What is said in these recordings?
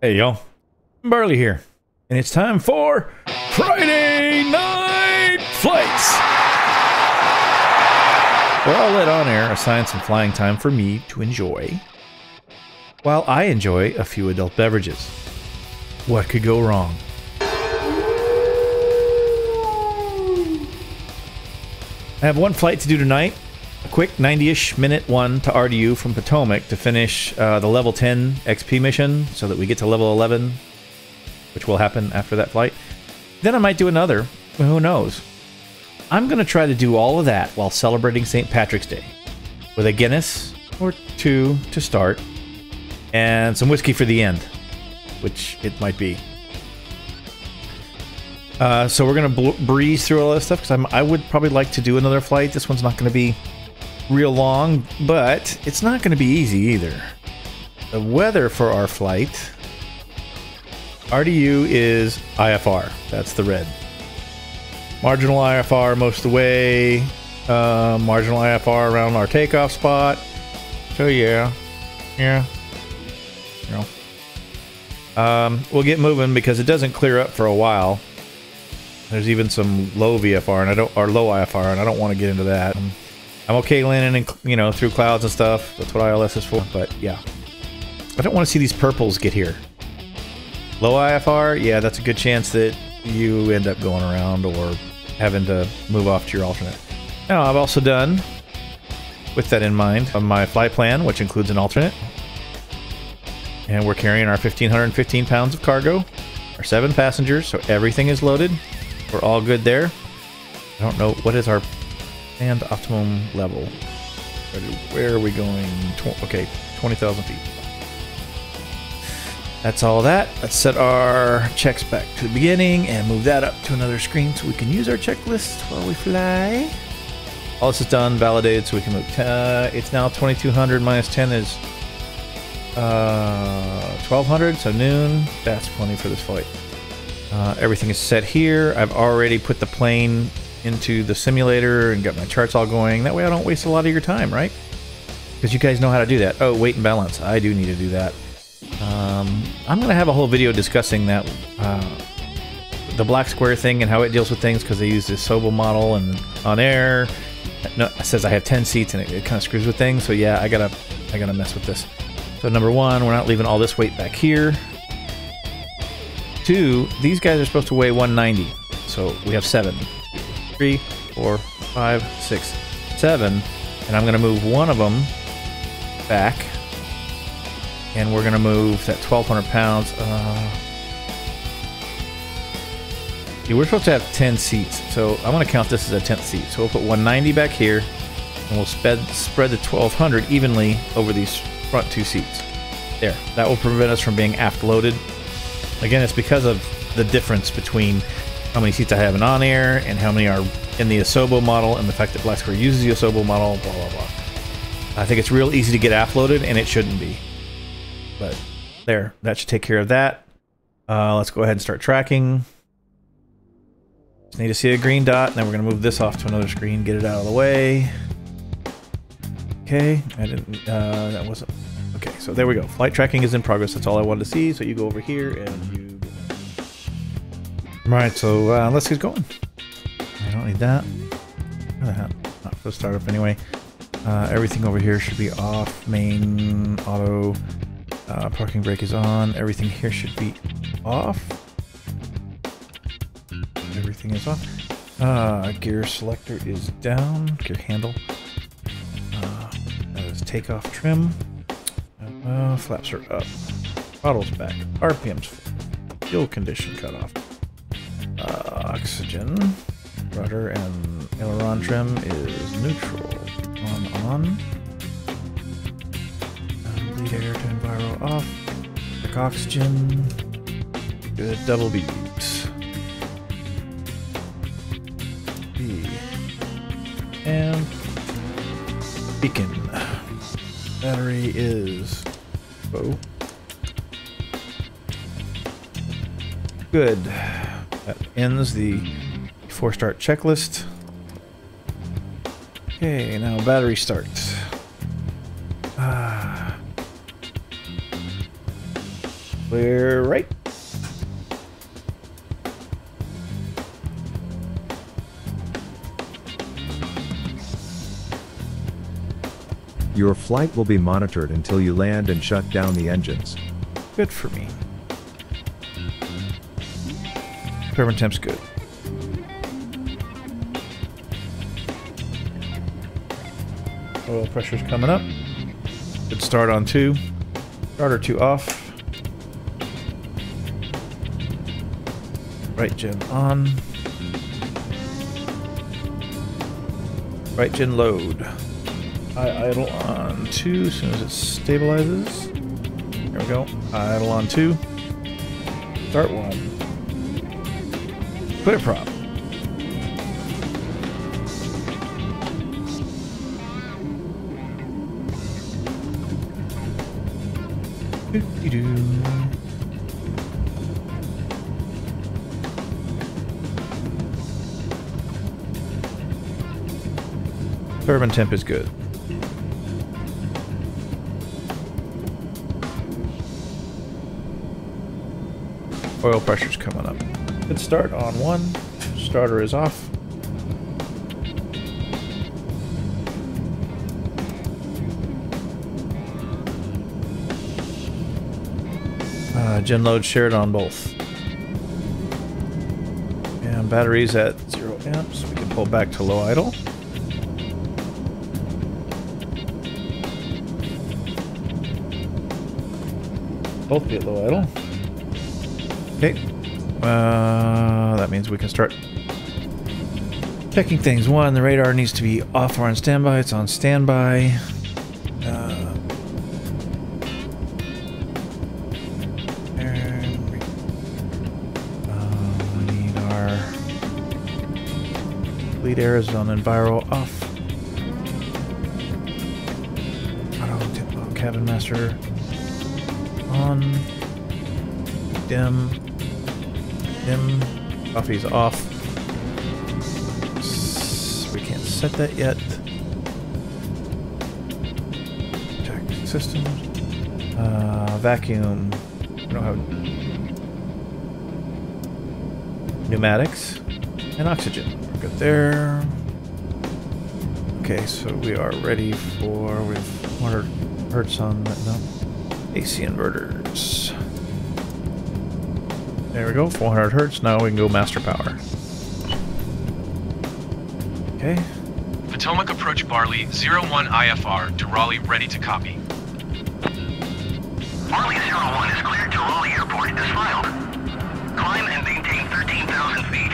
Hey y'all, Barley here, and it's time for Friday Night Flights! Well, I'll let OnAir assign some flying time for me to enjoy, while I enjoy a few adult beverages. What could go wrong? I have one flight to do tonight. A quick 90-ish minute one to RDU from Potomac to finish the level 10 XP mission so that we get to level 11, which will happen after that flight. Then I might do another. Who knows? I'm going to try to do all of that while celebrating St. Patrick's Day with a Guinness or two to start and some whiskey for the end, which it might be. So we're going to breeze through all this stuff because I would probably like to do another flight. This one's not going to be real long, but it's not going to be easy either. The weather for our flight, RDU is IFR. That's the red. Marginal IFR most of the way. Marginal IFR around our takeoff spot. So yeah. You know. We'll get moving because it doesn't clear up for a while. There's even some low VFR or low IFR, and I don't want to get into that. I'm okay landing, through clouds and stuff. That's what ILS is for. But yeah, I don't want to see these purples get here. Low IFR, yeah, that's a good chance that you end up going around or having to move off to your alternate. Now, I've also done, with that in mind, my flight plan, which includes an alternate. And we're carrying our 1,515 pounds of cargo, our 7 passengers, so everything is loaded. We're all good there. I don't know, what is our planned optimum level? Where are we going? Okay, 20,000 feet. That's all that. Let's set our checks back to the beginning and move that up to another screen so we can use our checklist while we fly. All this is done, validated, so we can move. It's now 2,200 minus 10 is 1,200, so noon. That's plenty for this flight. Everything is set here. I've already put the plane into the simulator and got my charts all going. That way I don't waste a lot of your time, right? Because you guys know how to do that. Oh, weight and balance. I do need to do that. I'm going to have a whole video discussing that, the black square thing and how it deals with things, because they use this Sobel model and OnAir. No, it says I have 10 seats and it kind of screws with things. So yeah, I gotta mess with this. So number one, we're not leaving all this weight back here. 2, these guys are supposed to weigh 190. So we have 7. 3, 4, 5, 6, 7. And I'm going to move one of them back. And we're going to move that 1,200 pounds. We're supposed to have 10 seats. So I'm going to count this as a 10th seat. So we'll put 190 back here. And we'll spread the 1,200 evenly over these front 2 seats. There. That will prevent us from being aft loaded. Again, it's because of the difference between how many seats I have in OnAir and how many are in the Asobo model, and the fact that Black Square uses the Asobo model, blah, blah, blah. I think it's real easy to get aft loaded, and it shouldn't be. But there, that should take care of that. Let's go ahead and start tracking. Just need to see a green dot, and then we're going to move this off to another screen, get it out of the way. Okay, I didn't, that wasn't... Okay, so there we go. Flight tracking is in progress. That's all I wanted to see. So you go over here and you... Right, so let's get going. I don't need that. Not for the startup anyway. Everything over here should be off. Main, auto, parking brake is on. Everything here should be off. Everything is off. Gear selector is down. Gear handle. That is takeoff trim. Flaps are up. Throttle's back. RPM's full. Fuel condition cut off. Oxygen. Rudder and aileron trim is neutral. On. Bleed air to enviro off. Check oxygen. Good. Double beeps. B. And beacon. Battery is low. Good. That ends the before start checklist. Okay, now battery starts. Clear right. Your flight will be monitored until you land and shut down the engines. Good for me. Turbine temp's good. Oil pressure's coming up. Good start on 2. Starter 2 off. Right gen on. Right gen load. I idle on 2 as soon as it stabilizes. There we go. Idle on 2. Start 1. Clear prop. Doo-dee-doo. Turbine temp is good. Oil pressure's coming up. Good start on 1. Starter is off. Gen load shared on both. And batteries at 0 amps. We can pull back to low idle. Both be at low idle. Okay. That means we can start checking things. 1, the radar needs to be off or on standby. It's on standby. We need our lead air is on enviro off. Auto cabin master on. Dim. Coffee's off. We can't set that yet. Check systems. Vacuum. We don't have pneumatics and oxygen. We're good there. Okay, so we are ready for with 100 hertz on that. No. AC inverters. There we go, 400 hertz. Now we can go master power. Okay. Potomac approach Barley 01 IFR to Raleigh ready to copy. Barley 01 is cleared to Raleigh Airport as filed. Climb and maintain 13,000 feet.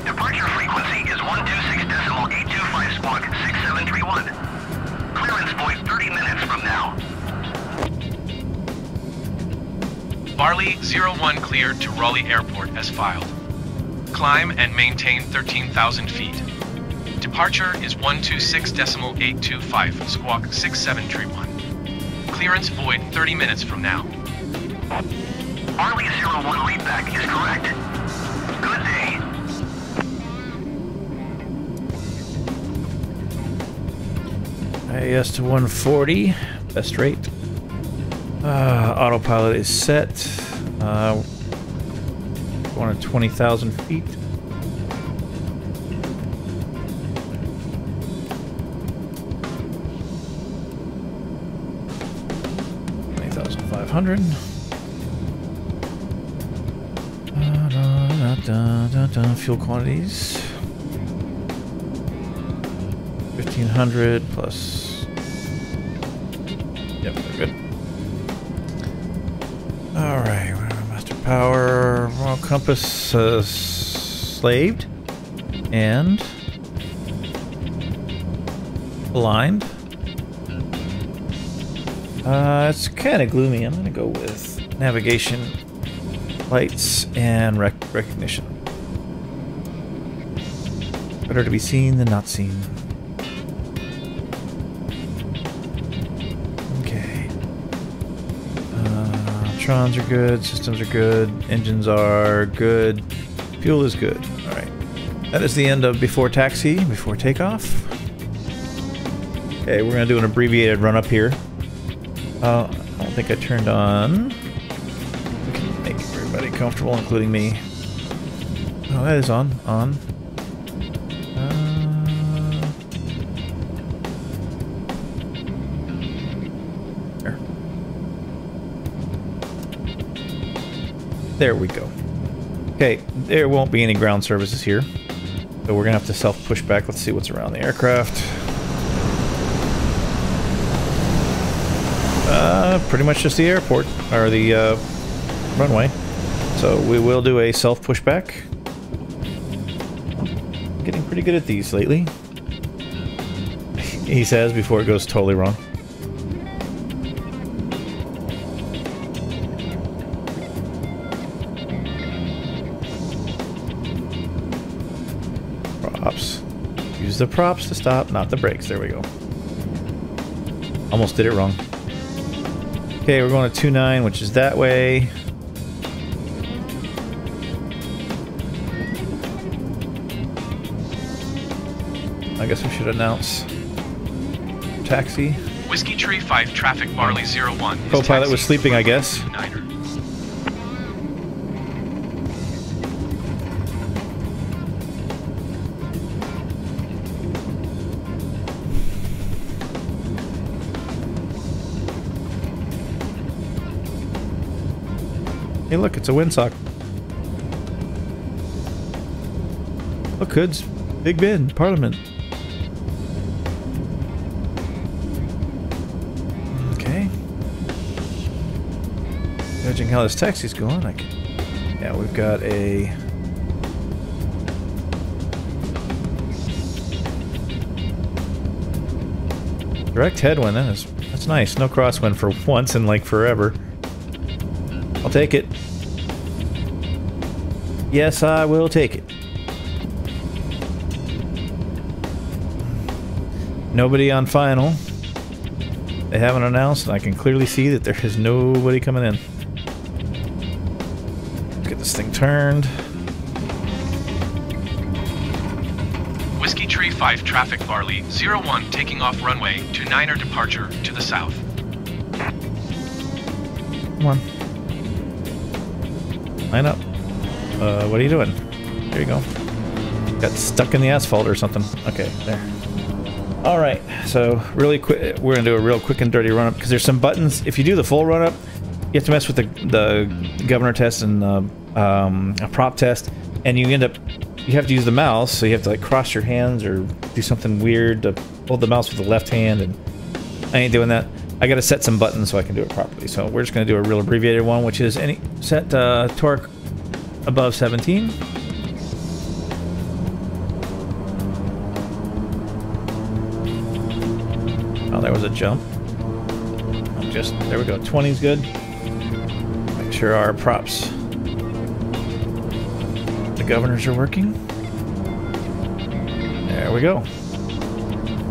Departure frequency is 126.825 squawk 6731. Clearance point 30 minutes from now. Barley 01 cleared to Raleigh Airport as filed. Climb and maintain 13,000 feet. Departure is 126.825 squawk 6731. Clearance void 30 minutes from now. Barley 01 readback is correct. Good day. IAS to 140, best rate. Autopilot is set. Going at 20,000 feet. $20,500. Fuel quantities. 1,500 plus. Yep, they're good. Alright, master power. Well, compass slaved and aligned. It's kind of gloomy. I'm going to go with navigation, lights, and recognition. Better to be seen than not seen. Okay. Trons are good, systems are good, engines are good, fuel is good. Alright. That is the end of before taxi, before takeoff. Okay, we're going to do an abbreviated run up here. I don't think I turned on Make everybody comfortable, including me. Oh, that is on. There we go. Okay, there won't be any ground services here. So we're gonna have to self-push back. Let's see what's around the aircraft. Pretty much just the airport, or the runway. So we will do a self-pushback. Getting pretty good at these lately. He says before it goes totally wrong. Props. Use the props to stop, not the brakes. There we go. Almost did it wrong. Okay, we're going to 29, which is that way. I guess we should announce taxi. Whiskey Tree 5 traffic Barley 01. Co-pilot was sleeping, I guess. Hey, look, it's a windsock. Look, Hoods. Big Bend, Parliament. Okay. Judging how this taxi's going, yeah, we've got a... direct headwind, that's nice. No crosswind for once in like forever. I'll take it. Yes, I will take it. Nobody on final. They haven't announced, and I can clearly see that there is nobody coming in. Get this thing turned. Whiskey Tree 5 traffic Barley 01 taking off runway to 9er departure to the south. Come on. Line up. What are you doing? There you go. Got stuck in the asphalt or something. Okay, there. Alright, so really quick, we're going to do a real quick and dirty run-up, because there's some buttons. If you do the full run-up, you have to mess with the governor test and a prop test, and you end up, you have to use the mouse, so you have to like cross your hands or do something weird to hold the mouse with the left hand, and I ain't doing that. I got to set some buttons so I can do it properly. So we're just going to do a real abbreviated one, which is set torque above 17. Oh, there was a jump. There we go. 20 is good. Make sure our props, the governors, are working. There we go.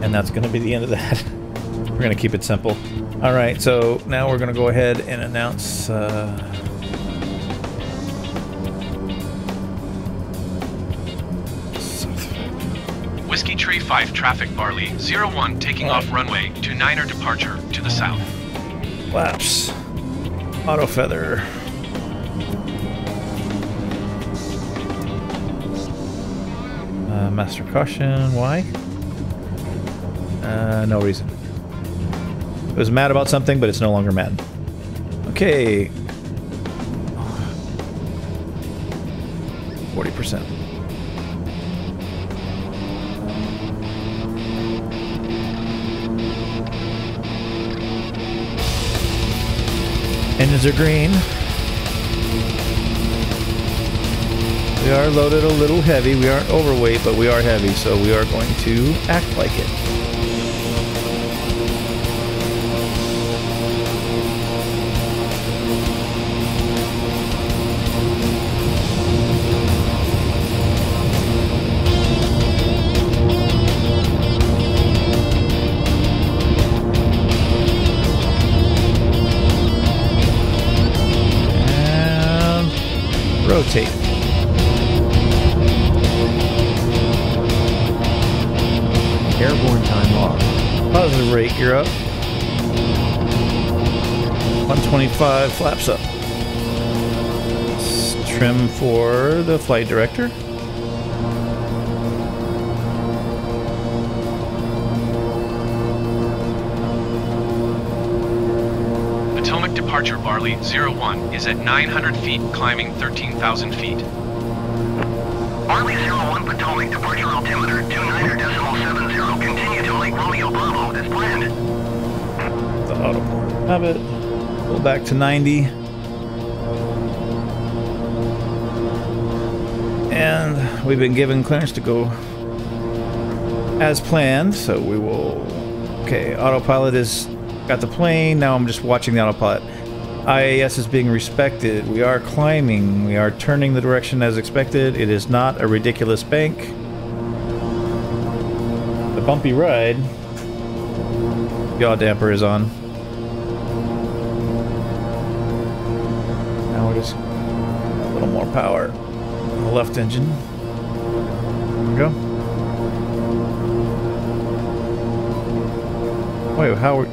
And that's going to be the end of that. We're going to keep it simple. All right, so now we're going to go ahead and announce Whiskey Tree 5 traffic Barley 01 taking off runway to 9er departure to the south. Flaps. Auto feather. Master caution. Why? No reason. It was mad about something, but it's no longer mad. Okay. 40%. Engines are green. We are loaded a little heavy. We aren't overweight, but we are heavy, so we are going to act like it. Rotate. Airborne time off. Positive rate, you're up. 125, flaps up. Trim for the flight director. Potomac departure Barley 01 is at 900 feet, climbing 13,000 feet. Barley 01 Potomac departure altimeter 29.70. Continue to Lake Romeo Bravo as planned. The autopilot. Have it. Pull back to 90. And we've been given clearance to go as planned, so we will... Okay, autopilot is... Got the plane, now I'm just watching the autopilot. IAS is being respected. We are climbing. We are turning the direction as expected. It is not a ridiculous bank. The bumpy ride. Yaw damper is on. Now we're just a little more power on the left engine. There we go. Wait, how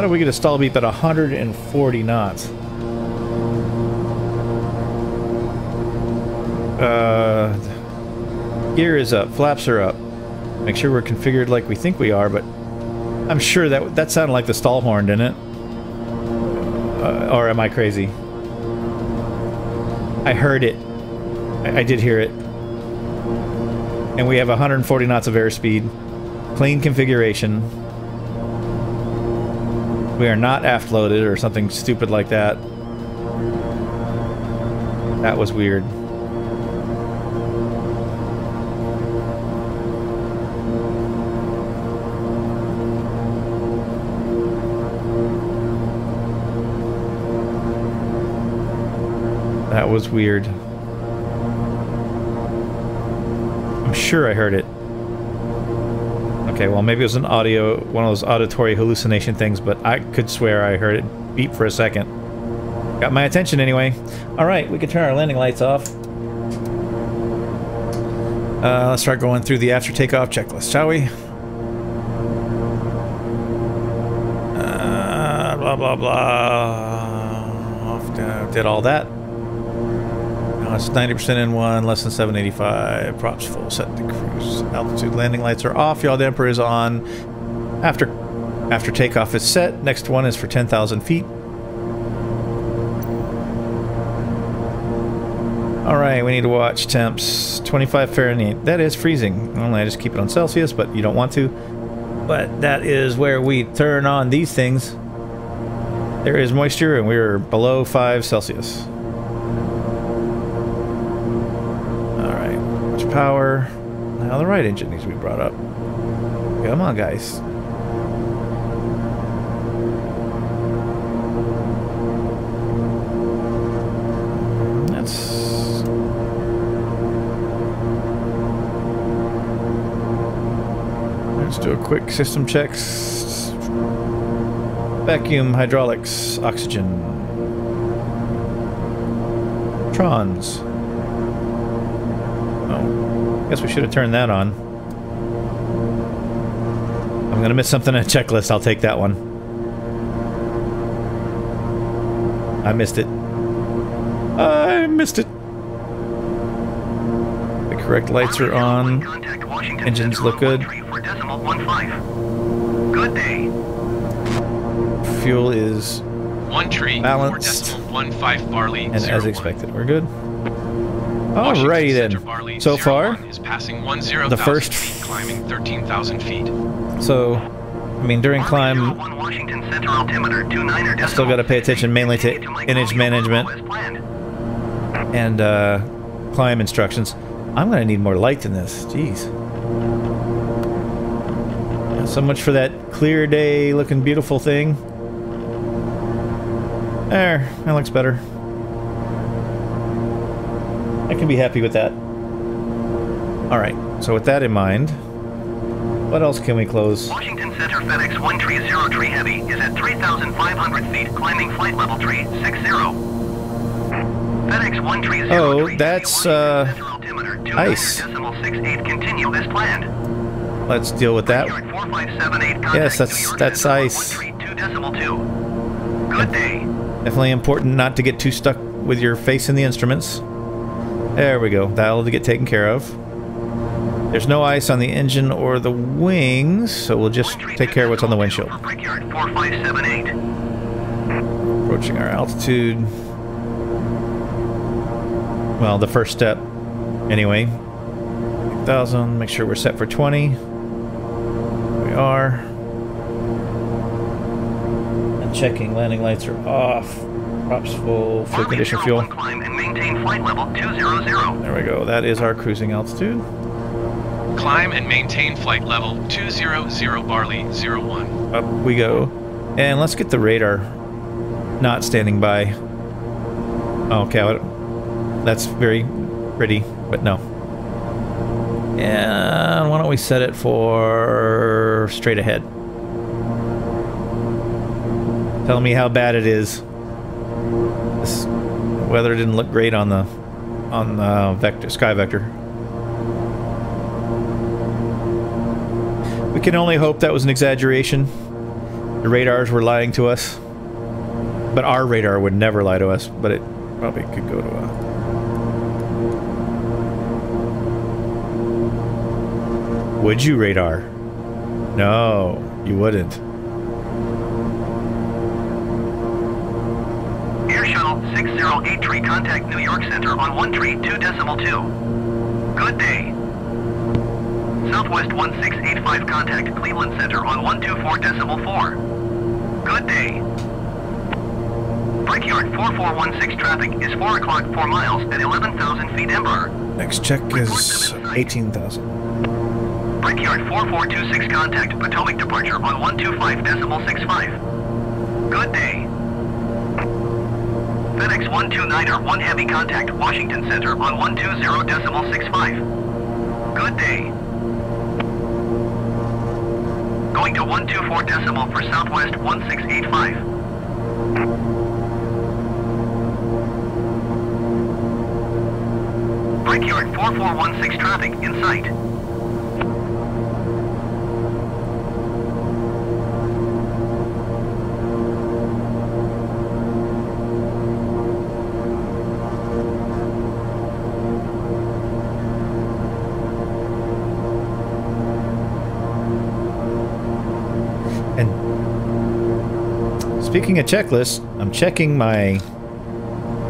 do we get a stall beep at 140 knots? Gear is up, flaps are up. Make sure we're configured like we think we are, but I'm sure that sounded like the stall horn, didn't it? Or am I crazy? I heard it. I did hear it. And we have 140 knots of airspeed. Clean configuration. We are not aft loaded or something stupid like that. That was weird. That was weird. I'm sure I heard it. Okay, well, maybe it was an audio, one of those auditory hallucination things, but I could swear I heard it beep for a second. Got my attention anyway. Alright, we can turn our landing lights off. Let's start going through the after takeoff checklist, shall we? Blah, blah, blah. Did all that. Now it's 90% in one, less than 785. Props full, set to cruise. Altitude landing lights are off. Yaw damper is on. After takeoff is set. Next one is for 10,000 feet. Alright, we need to watch temps. 25 Fahrenheit. That is freezing. Normally I just keep it on Celsius, but you don't want to. But that is where we turn on these things. There is moisture and we're below 5 Celsius. Alright, much power. Now the right engine needs to be brought up. Come on, guys. Let's do a quick system checks. Vacuum, hydraulics, oxygen. Trons. Oh, guess we should have turned that on. I'm gonna miss something in a checklist. I'll take that one. I missed it. I missed it. The correct lights are on. Engines look good. Good day. Fuel is 1 tree, balanced 4.15 barley, and as expected. We're good. Washington Alrighty Center then. barley So far, 01 is passing 10,000 the first feet, climbing 13,000 feet. So, I mean, during climb, I still got to pay attention mainly to image management and climb instructions. I'm going to need more light than this. Jeez. So much for that clear day looking beautiful thing. There, that looks better. I can be happy with that. Alright, so with that in mind, what else can we close? Washington Center FedEx 130 Heavy is at 3,500 feet, climbing flight level tree 60. FedEx 130 Oh, that's ice. Continue as planned. Let's deal with that. Yes, that's ice. Good day. Definitely important not to get too stuck with your face in the instruments. There we go. That'll get taken care of. There's no ice on the engine or the wings, so we'll just take care of what's on the windshield. Brickyard 4578. Approaching our altitude. Well, the first step. Anyway. 1,000. Make sure we're set for 20. We are. And checking. Landing lights are off. Props full. Fuel condition fuel. Climb and maintain flight level 200. There we go. That is our cruising altitude. Climb and maintain flight level 200 Barley 01. Up we go. And let's get the radar not standing by. Okay, that's very pretty, but no. And why don't we set it for straight ahead? Tell me how bad it is. This weather didn't look great on the Skyvector. We can only hope that was an exaggeration. The radars were lying to us. But our radar would never lie to us, but it probably could go to a... Would you, radar? No, you wouldn't. Air Shuttle 6083, contact New York Center on 132.2. Good day. Southwest 1685, contact Cleveland Center on 124.4. Good day. Brickyard 4416, traffic is 4 o'clock 4 miles at 11,000 feet Embraer. Next check is 18,000. Brickyard 4426, contact Potomac departure on 125.65. Good day. FedEx 129er, 1 heavy, contact Washington Center on 120.65. Good day. Going to 124 decimal for Southwest 1685. Brickyard 4416, traffic in sight. And speaking of checklists, I'm checking my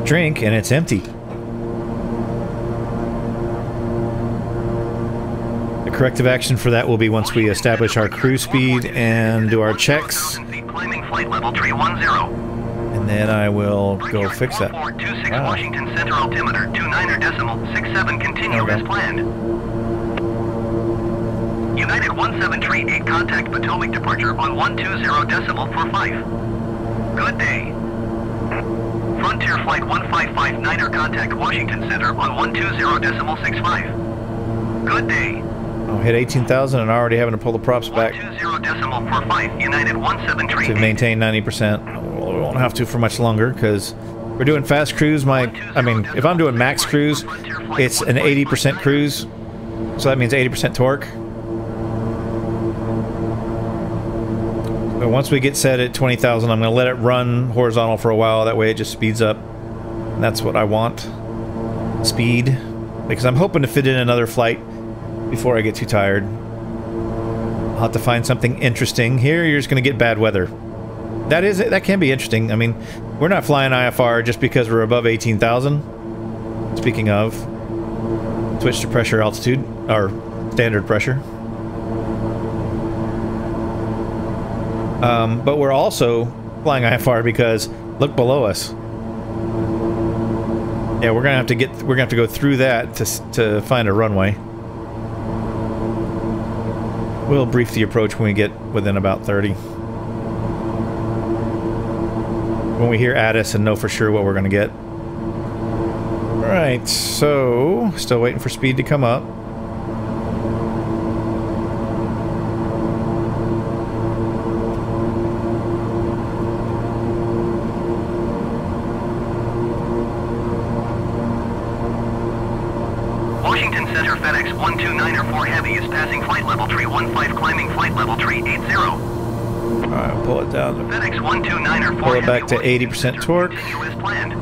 drink and it's empty. The corrective action for that will be once we establish our cruise speed and do our checks. Climbing flight level 310. And then I will go fix that. 4426 Wow. Washington Center, altimeter 29.67, continue as planned. United 1738, contact Potomac departure on 120.45. Good day. Frontier flight 1559er, contact Washington Center on 120.65. Good day. I'll hit 18,000 and already having to pull the props back 120.45, United 1738. to maintain 90%. Well, we won't have to for much longer because we're doing fast cruise. I mean, if I'm doing max cruise, it's an 80% cruise. So that means 80% torque. But once we get set at 20,000, I'm going to let it run horizontal for a while. That way it just speeds up. And that's what I want. Speed. Because I'm hoping to fit in another flight before I get too tired. I'll have to find something interesting. Here, you're just going to get bad weather. That can be interesting. I mean, we're not flying IFR just because we're above 18,000. Speaking of, switch to pressure altitude, or standard pressure. But we're also flying IFR because look below us. Yeah, we're gonna have to go through that to find a runway. We'll brief the approach when we get within about 30. When we hear ATIS and know for sure what we're gonna get. Alright, so still waiting for speed to come up. Washington Center, FedEx 129er, 4 heavy is passing flight level 315, climbing flight level 380. Alright, we'll pull it down. FedEx 129er, 4 Pull it heavy, back to 80% torque. continue as planned.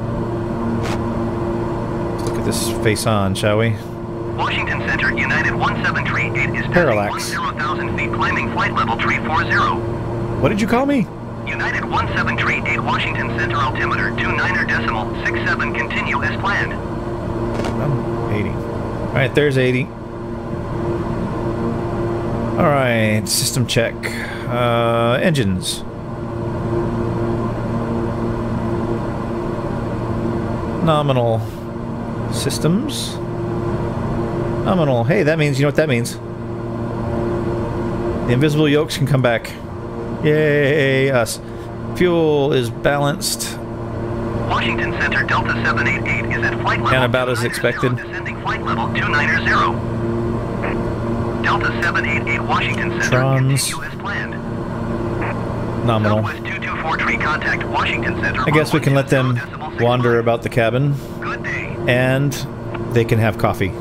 Looking get this face on, shall we? Washington Center, United 1738 is Parallax. 10,000 feet, climbing flight level 340. What did you call me? United 1738 Washington Center altimeter 29.67, continue as planned. 80. Alright, there's 80. Alright, system check. Engines. Nominal. Systems. Nominal. Hey, that means, you know what that means? The invisible yokes can come back. Yay, us. Fuel is balanced. Washington Center Delta 788 is at flight level And about as expected. descending flight level 290. Delta 788 Washington Center, Trons. continue as planned. Nominal. Southwest 224 tree contact Washington Center. I guess we can let them wander about the cabin. Good day. And they can have coffee.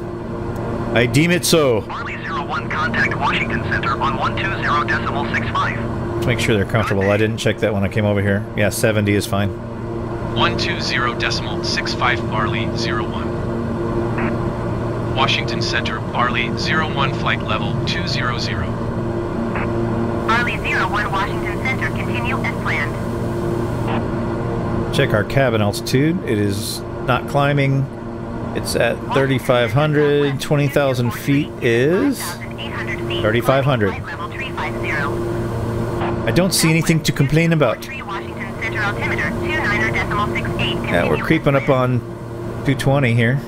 I deem it so. Marley 01 contact Washington Center on 120.65. Let's make sure they're comfortable. I didn't check that when I came over here. Yeah, 70 is fine. 120.65 Barley 01. Washington Center, Barley 01 flight level 200. Barley 01 Washington Center, continue as planned. Check our cabin altitude. It is not climbing. It's at 3,500. 20,000 feet is 3,500. I don't see anything to complain about. Yeah, we're creeping up on 220 here.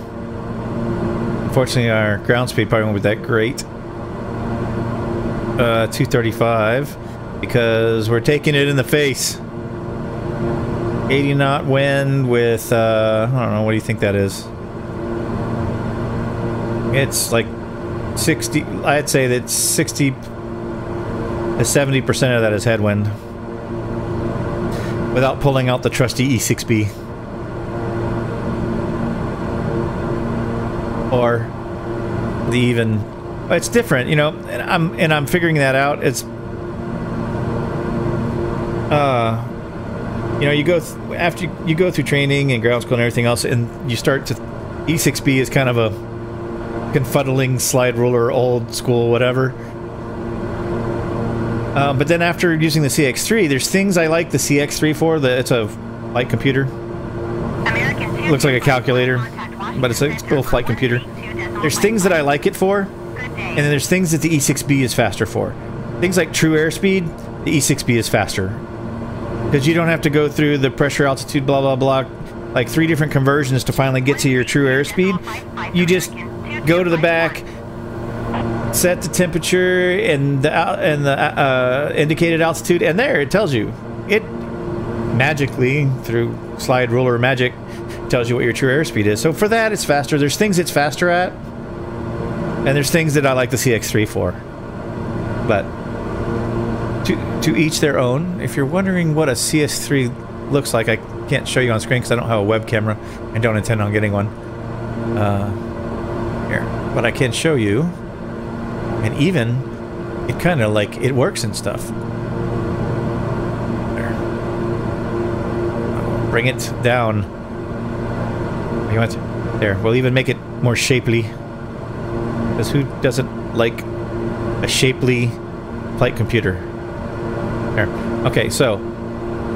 Unfortunately, our ground speed probably won't be that great. 235, because we're taking it in the face. 80 knot wind with, I don't know, what do you think that is? It's like 60, I'd say that 60 to 70% of that is headwind. Without pulling out the trusty E6B. Or the even, it's different, you know, and I'm figuring that out. It's you know, you go after you go through training and ground school and everything else, and you start to E6B is kind of a confuddling slide ruler, old school, whatever. But then after using the CX3, there's things I like the CX3 for. It's a flight computer. Looks like a calculator, but it's a little flight computer. There's things that I like it for, and then there's things that the E6B is faster for. Things like true airspeed, the E6B is faster. Because you don't have to go through the pressure, altitude, blah, blah, blah, like 3 different conversions to finally get to your true airspeed. You just go to the back, set the temperature and the indicated altitude, and there it tells you. It magically, through slide ruler magic, tells you what your true airspeed is. So for that, it's faster. There's things it's faster at, and there's things that I like the CX3 for. But to each their own. If you're wondering what a CS3 looks like, I can't show you on screen because I don't have a web camera and don't intend on getting one. Here, but I can show you. And even, it kind of like, it works and stuff. There. I'll bring it down. You want? There, we'll even make it more shapely. Because who doesn't like a shapely flight computer? There. Okay, so,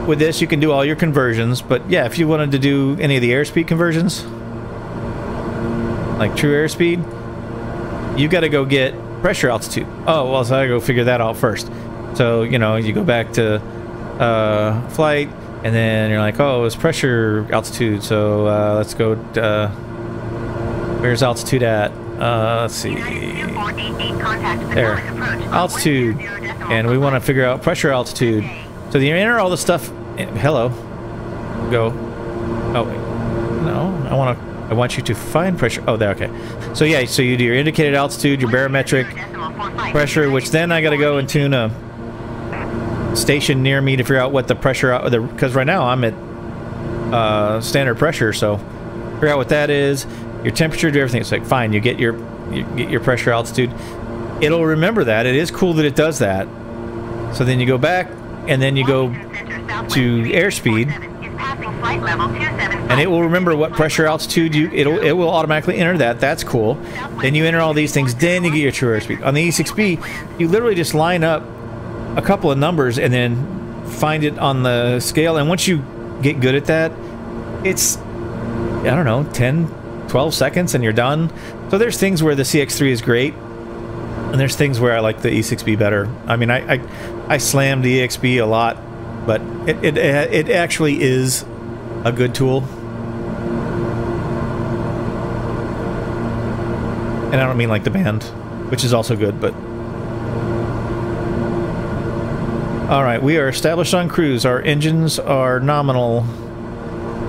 with this you can do all your conversions, but yeah, if you wanted to do any of the airspeed conversions, like true airspeed, you gotta go get pressure altitude. Oh, well, so I gotta go figure that out first. So, you know, you go back to flight, and then you're like, oh, it's pressure altitude, so let's go, where's altitude at? Let's see. There. Altitude. And we want to figure out pressure altitude. So you enter all the stuff. Hello. Go. Oh, wait. No. I want you to find pressure. Oh, there. Okay. So yeah. So you do your indicated altitude, your barometric pressure, which then I got to go and tune a station near me to figure out what the pressure. Because right now I'm at standard pressure. So figure out what that is. Your temperature, do everything. It's like fine. You get your pressure altitude. It'll remember that. It is cool that it does that. So then you go back, and then you go to airspeed, flight level 275. And it will remember what pressure, altitude it will automatically enter that. That's cool. Then you enter all these things, then you get your true airspeed. On the E6B, you literally just line up a couple of numbers and then find it on the scale. And once you get good at that, it's, I don't know, 10, 12 seconds and you're done. So there's things where the CX-3 is great, and there's things where I like the E6B better. I mean, I slammed the EXB a lot, but it actually is a good tool. And I don't mean like the band, which is also good, but... Alright, we are established on cruise. Our engines are nominal.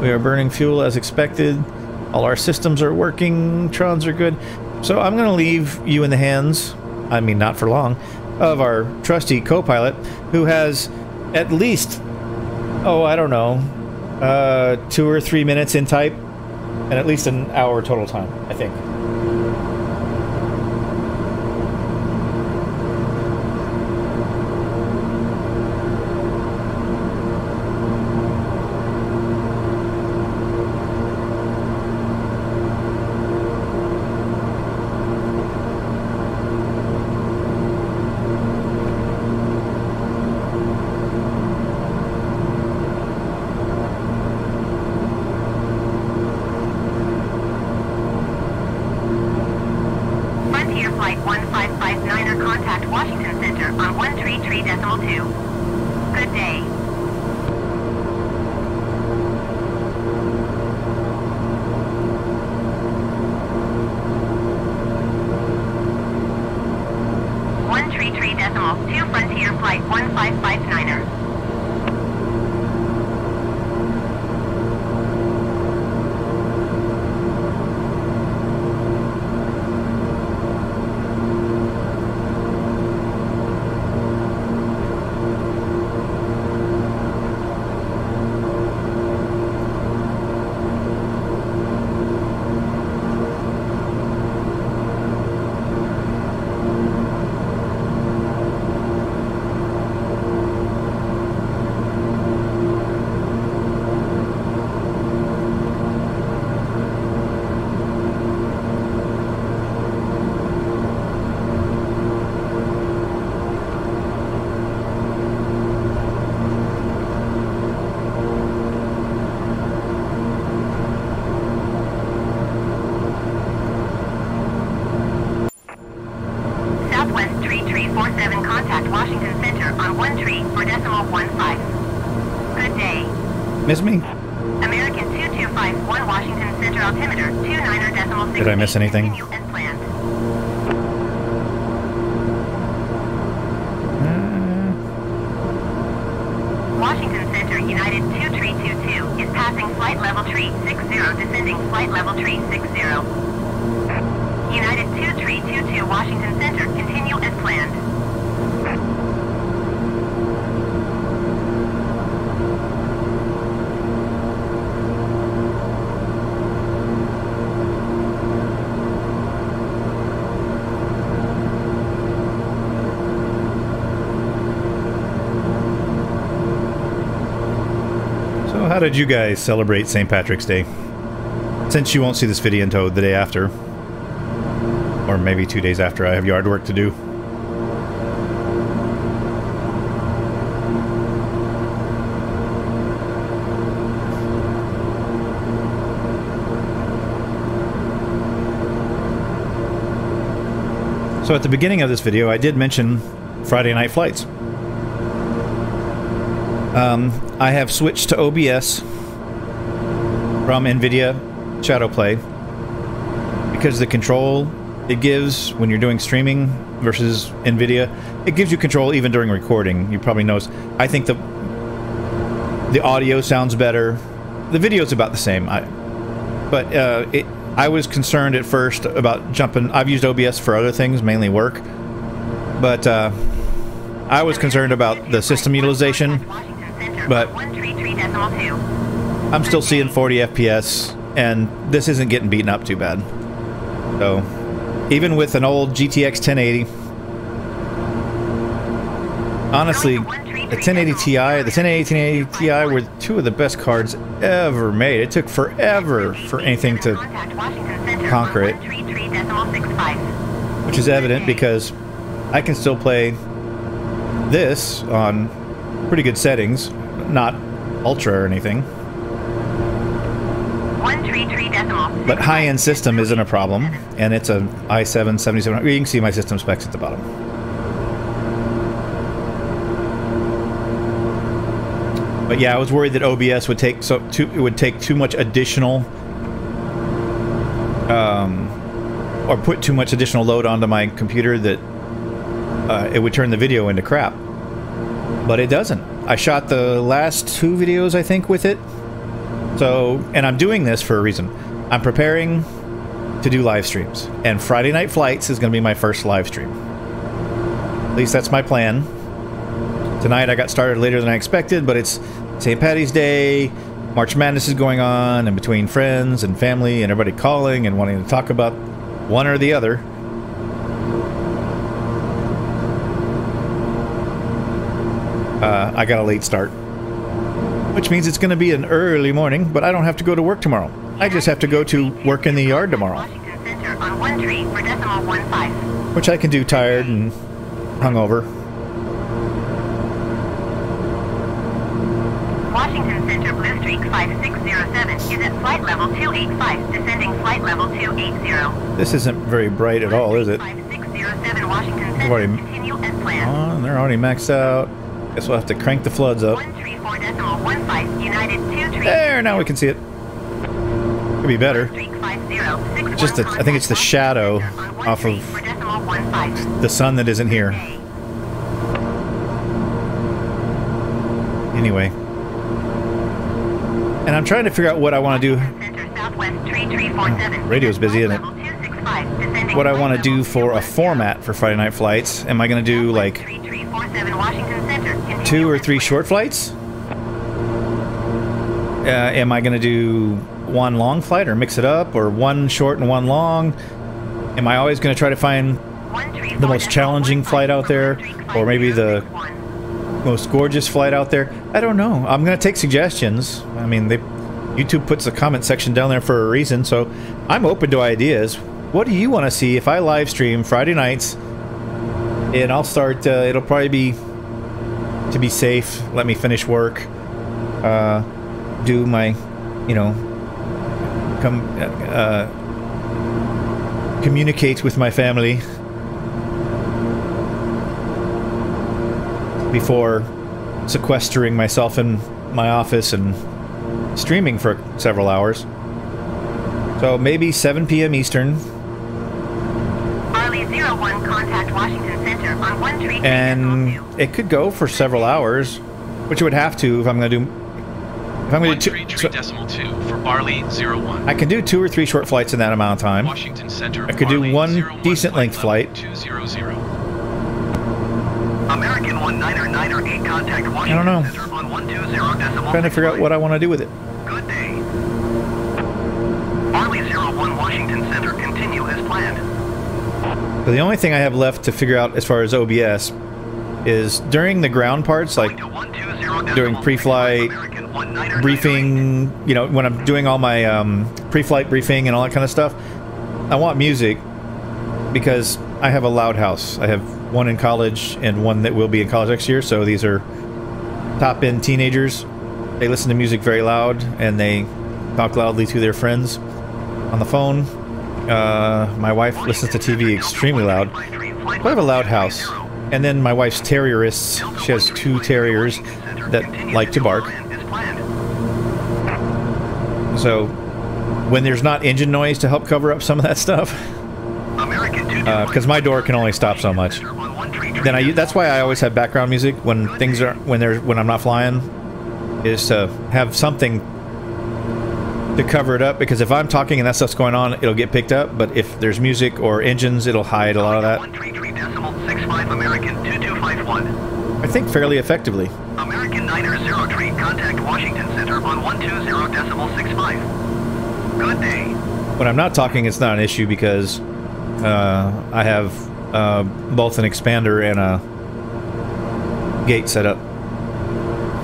We are burning fuel as expected. All our systems are working. Trons are good. So I'm going to leave you in the hands, I mean not for long, of our trusty co-pilot, who has at least, oh, I don't know, 2 or 3 minutes in type, and at least an hour total time, I think. Flight 1559er, contact Washington Center on 133.2. Good day. .2 Frontier Flight 1559er. Southwest 3347, contact Washington Center on 13.15. Good day. Miss me? American 2251, Washington Center altimeter 29.6. Did I miss anything? Continue as planned. Washington Center United 2322 is passing flight level 360, descending flight level 360. United 2322 Washington Center, continue as planned. So how did you guys celebrate St. Patrick's Day? Since you won't see this video until the day after. Or maybe 2 days after I have yard work to do. So at the beginning of this video, I did mention Friday night flights. I have switched to OBS from NVIDIA Shadowplay because the control it gives when you're doing streaming versus NVIDIA, it gives you control even during recording. You probably notice. I think the audio sounds better. The video's about the same. I was concerned at first about jumping. I've used OBS for other things, mainly work, but I was concerned about the system utilization. But I'm still seeing 40 FPS, and this isn't getting beaten up too bad. So, even with an old GTX 1080, honestly, the 1080 Ti, the 1080 Ti were two of the best cards ever made. It took forever for anything to conquer it, which is evident because I can still play this on pretty good settings, not ultra or anything. But high-end system isn't a problem, and it's a i7 7700. You can see my system specs at the bottom. But yeah, I was worried that OBS would take too much additional, or put too much additional load onto my computer that it would turn the video into crap. But it doesn't. I shot the last 2 videos, I think, with it. So, and I'm doing this for a reason. I'm preparing to do live streams, and Friday Night Flights is going to be my first live stream. At least that's my plan. Tonight I got started later than I expected, but it's St. Paddy's Day, March Madness is going on, and between friends and family and everybody calling and wanting to talk about one or the other. I got a late start, which means it's going to be an early morning, but I don't have to go to work tomorrow. I just have to go to work in the yard tomorrow, which I can do tired and hungover. Washington Center Blue Streak 5607 is at flight level 285, descending flight level 280. This isn't very bright at all, is it? 5607 Washington Center, continue as planned. Oh, they're already maxed out. Guess we'll have to crank the floods up. 134.15 United 23. There, now we can see it. Could be better. Just the, I think it's the shadow off of the sun that isn't here. Anyway. And I'm trying to figure out what I want to do. Radio's busy, isn't it? What I want to do for a format for Friday Night Flights. Am I going to do like 2 or 3 short flights? Am I going to do 1 long flight or mix it up, or 1 short and 1 long? Am I always going to try to find the most challenging flight out there, or maybe the most gorgeous flight out there? I don't know. I'm going to take suggestions. I mean, YouTube puts a comment section down there for a reason, so I'm open to ideas. What do you want to see if I live stream Friday nights? And I'll start, it'll probably be, to be safe, let me finish work, do my, you know, communicate with my family before sequestering myself in my office and streaming for several hours. So maybe 7 p.m. Eastern. Arley 01, contact Washington Center on 133. And it could go for several hours, which it would have to if I'm going to do. If I'm going to do 133.2 for Barley 01. I can do 2 or 3 short flights in that amount of time. Washington Center. I could do Barley 1 01 decent length flight. 200. American 1998, contact I Washington don't know. Center on 120.65. Trying to figure out what I want to do with it. Good day. Barley 01 Washington Center, continue as planned. So the only thing I have left to figure out as far as OBS is during the ground parts, like during pre-flight briefing, you know, when I'm doing all my pre-flight briefing and all that kind of stuff, I want music because I have a loud house. I have one in college and one that will be in college next year, so these are top-end teenagers. They listen to music very loud and they talk loudly to their friends on the phone. My wife listens to TV extremely loud. So I have a loud house. And then my wife's terrierists. She has 2 terriers that like to bark. So when there's not engine noise to help cover up some of that stuff, because my door can only stop so much, then that's why I always have background music when things are when I'm not flying, is to have something to cover it up, because if I'm talking and that stuff's going on, it'll get picked up, but if there's music or engines, it'll hide a lot of that. I think fairly effectively. American 903, contact Washington Center on 120.65. Good day. When I'm not talking, it's not an issue because I have both an expander and a gate set up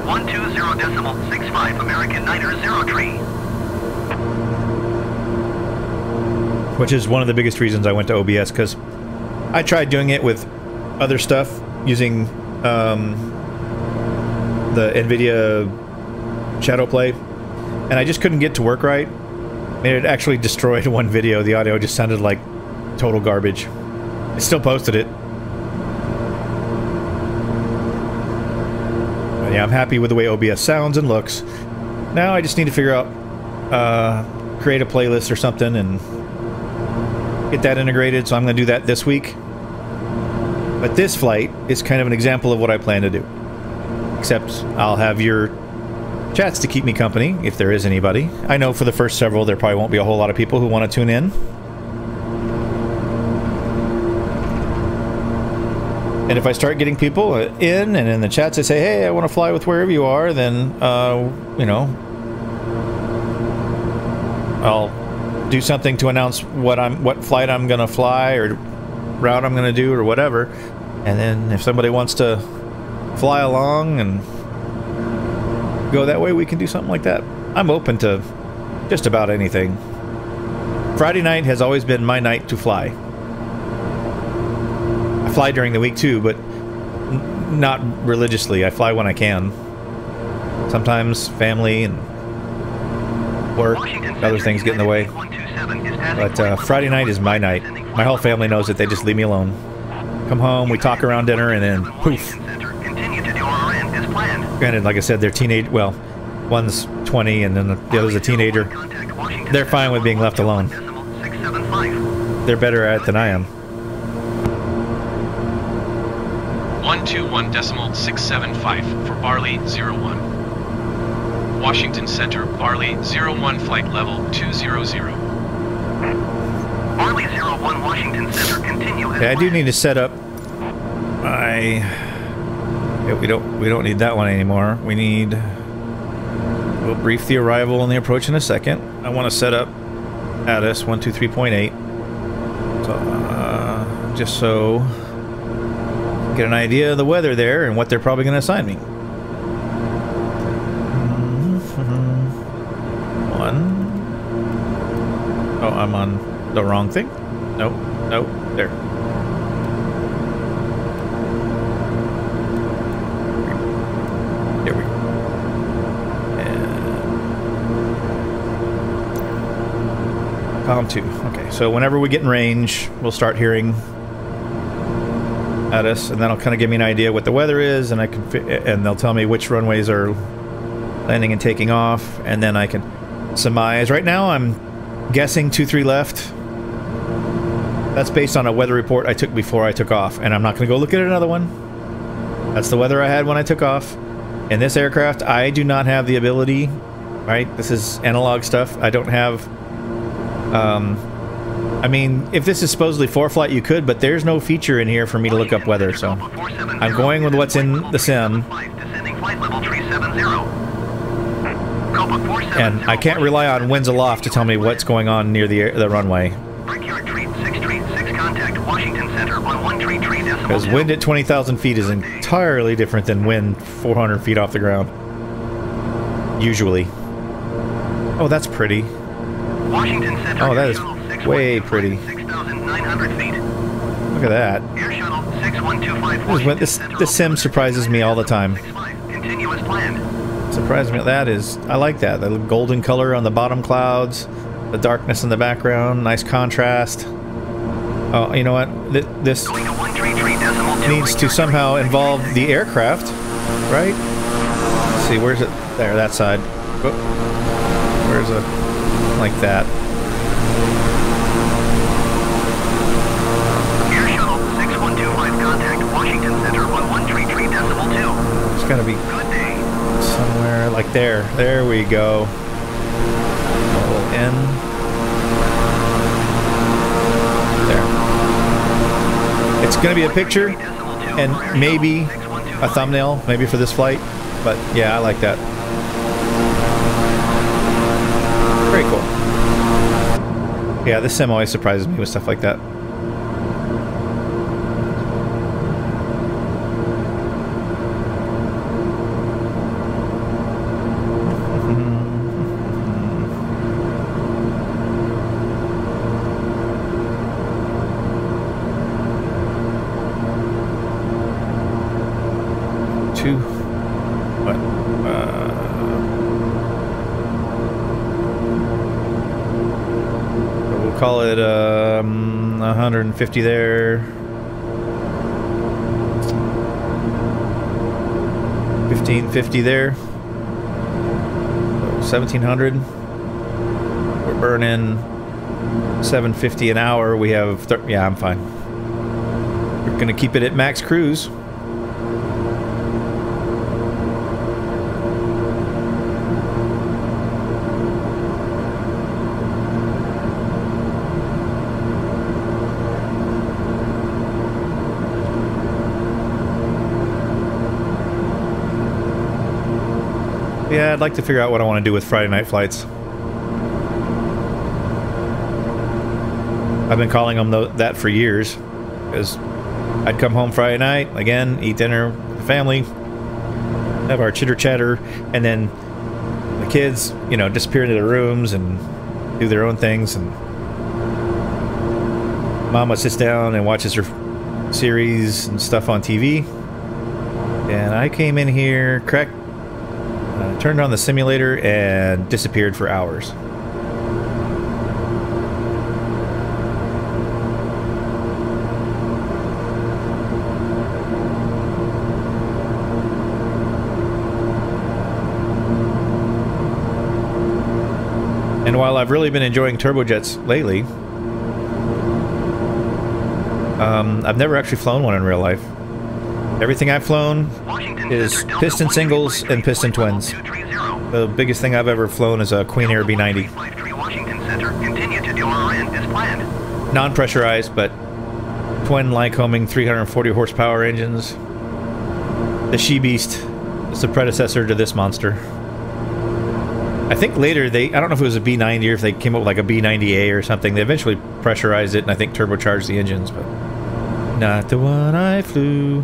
120.65 American Niner 03. Which is one of the biggest reasons I went to OBS, because I tried doing it with other stuff using the NVIDIA Shadowplay, and I just couldn't get to work right. And it actually destroyed one video. The audio just sounded like total garbage. I still posted it. But yeah, I'm happy with the way OBS sounds and looks. Now I just need to figure out, create a playlist or something and get that integrated, so I'm going to do that this week. But this flight is kind of an example of what I plan to do. Except I'll have your chats to keep me company, if there is anybody. I know for the first several there probably won't be a whole lot of people who want to tune in. And if I start getting people in, and in the chats they say, hey, I want to fly with wherever you are, then, you know, I'll do something to announce what flight I'm gonna fly or route I'm gonna do or whatever, and then if somebody wants to fly along and go that way, we can do something like that. I'm open to just about anything. Friday night has always been my night to fly. I fly during the week too, but not religiously. I fly when I can. Sometimes family and work, other things get in the way. But Friday night is my night. My whole family knows it. They just leave me alone. Come home, we talk around dinner, and then poof. Granted, like I said, they're teenage. Well, one's 20, and then the other's a teenager. They're fine with being left alone. They're better at it than I am. 121.675 for Barley 01. Washington Center, Barley 01 flight level 200. Barley 01 Washington Center, continue as Okay, I do planned. need to set up my... Yeah, we don't need that one anymore. We need... We'll brief the arrival and the approach in a second. I want to set up ATIS 123.8. So, just so... get an idea of the weather there and what they're probably going to assign me. Oh, I'm on the wrong thing? Nope, nope, there. There we go. And column 2. Okay, so whenever we get in range, we'll start hearing at us, and that'll kind of give me an idea what the weather is, and I can and they'll tell me which runways are landing and taking off, and then I can surmise. Right now, I'm guessing 2-3 left. That's based on a weather report I took before I took off, and I'm not going to go look at another one. That's the weather I had when I took off. In this aircraft, I do not have the ability, right? This is analog stuff. I don't have... I mean, if this is supposedly for-flight, you could, but there's no feature in here for me to look up weather, so... I'm going with what's in the sim. And I can't rely on winds aloft to tell me what's going on near the runway. Because wind at 20,000 feet is entirely different than wind 400 feet off the ground. Usually. Oh, that's pretty. Oh, that is way pretty. Look at that. This sim surprises me all the time. Surprised me. That is, I like that. The golden color on the bottom clouds, the darkness in the background, nice contrast. Oh, you know what? This needs to somehow involve the aircraft, right? Let's see, where's it? There, that side. Oh, where's it? Like that. Air Shuttle 6125 contact Washington Center on 133.2. It's gotta be Good day. somewhere like there. There we go. A little in. There. It's gonna be a picture and maybe a thumbnail, maybe for this flight. But yeah, I like that. Very cool. Yeah, this sim always surprises me with stuff like that. two. What? We'll call it 150 there. 1550 there. So 1700. We're burning 750 an hour. We have yeah, I'm fine. We're gonna keep it at max cruise. Yeah, I'd like to figure out what I want to do with Friday night flights. I've been calling them that for years, because I'd come home Friday night, again, eat dinner with the family, have our chitter chatter, and then the kids, you know, disappear into their rooms and do their own things, and Mama sits down and watches her series and stuff on TV, and I came in here, turned on the simulator, and disappeared for hours. And while I've really been enjoying turbojets lately, I've never actually flown one in real life. Everything I've flown is piston singles and piston twins. The biggest thing I've ever flown is a Queen Air B90. Non-pressurized, but twin Lycoming 340 horsepower engines. The She-Beast is the predecessor to this monster. I think later I don't know if it was a B90 or if they came up with like a B90A or something. They eventually pressurized it and I think turbocharged the engines, but not the one I flew.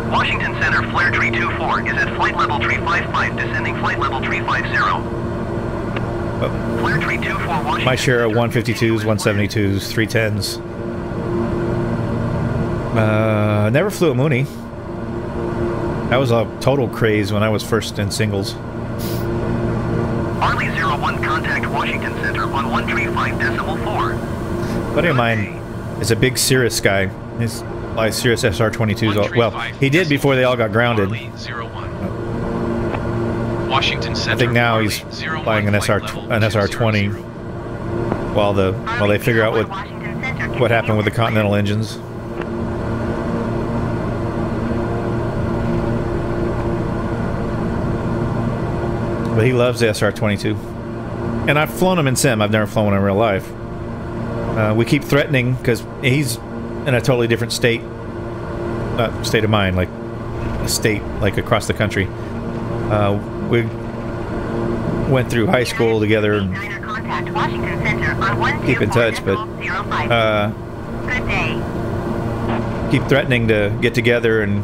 Washington Center flare tree 24 is at flight level tree 55, descending flight level tree 50. Flare tree 24 Washington. My share of 152s, 172s, 310s. Never flew a Mooney. That was a total craze when I was first in singles. Arley 01 contact Washington Center on 135.4. A buddy of mine is a big Cirrus guy. He's flies Cirrus SR-22s. Well, he did before they all got grounded. Washington Center, I think now he's flying an SR-20 while they figure out what happened with the Continental engines. But he loves the SR-22. And I've flown him in sim. I've never flown one in real life. We keep threatening, because he's in a totally different state. Not state of mind, like a state, like across the country. We went through high school together and keep in touch, but keep threatening to get together and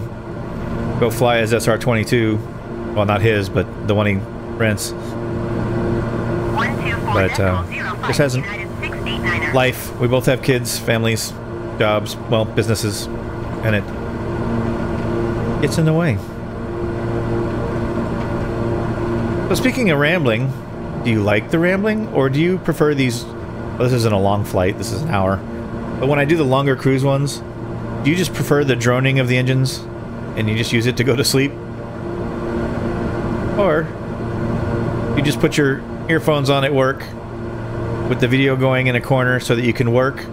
go fly his SR-22. Well, not his, but the one he rents. But just hasn't. Life. We both have kids, families, jobs, well, businesses, and it gets in the way. So speaking of rambling, do you like the rambling, or do you prefer these? Well, this isn't a long flight. This is an hour. But when I do the longer cruise ones, do you just prefer the droning of the engines, and you just use it to go to sleep? Or you just put your earphones on at work with the video going in a corner so that you can work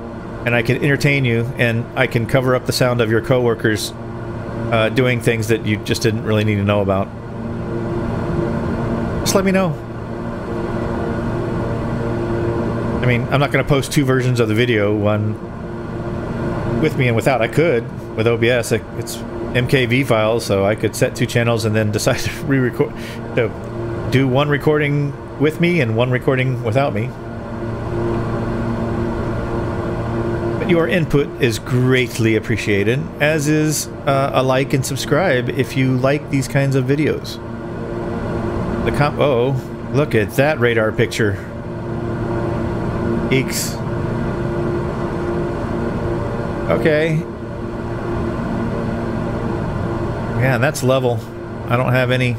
and I can entertain you and I can cover up the sound of your coworkers doing things that you just didn't really need to know about. Just let me know. I mean, I'm not going to post two versions of the video, one with me and without. I could with OBS. It's MKV files, so I could set two channels and then decide to re-record, to do one recording with me and one recording without me. But your input is greatly appreciated, as is a like and subscribe if you like these kinds of videos. Oh, look at that radar picture. Eeks. Okay. Yeah, and that's level. I don't have any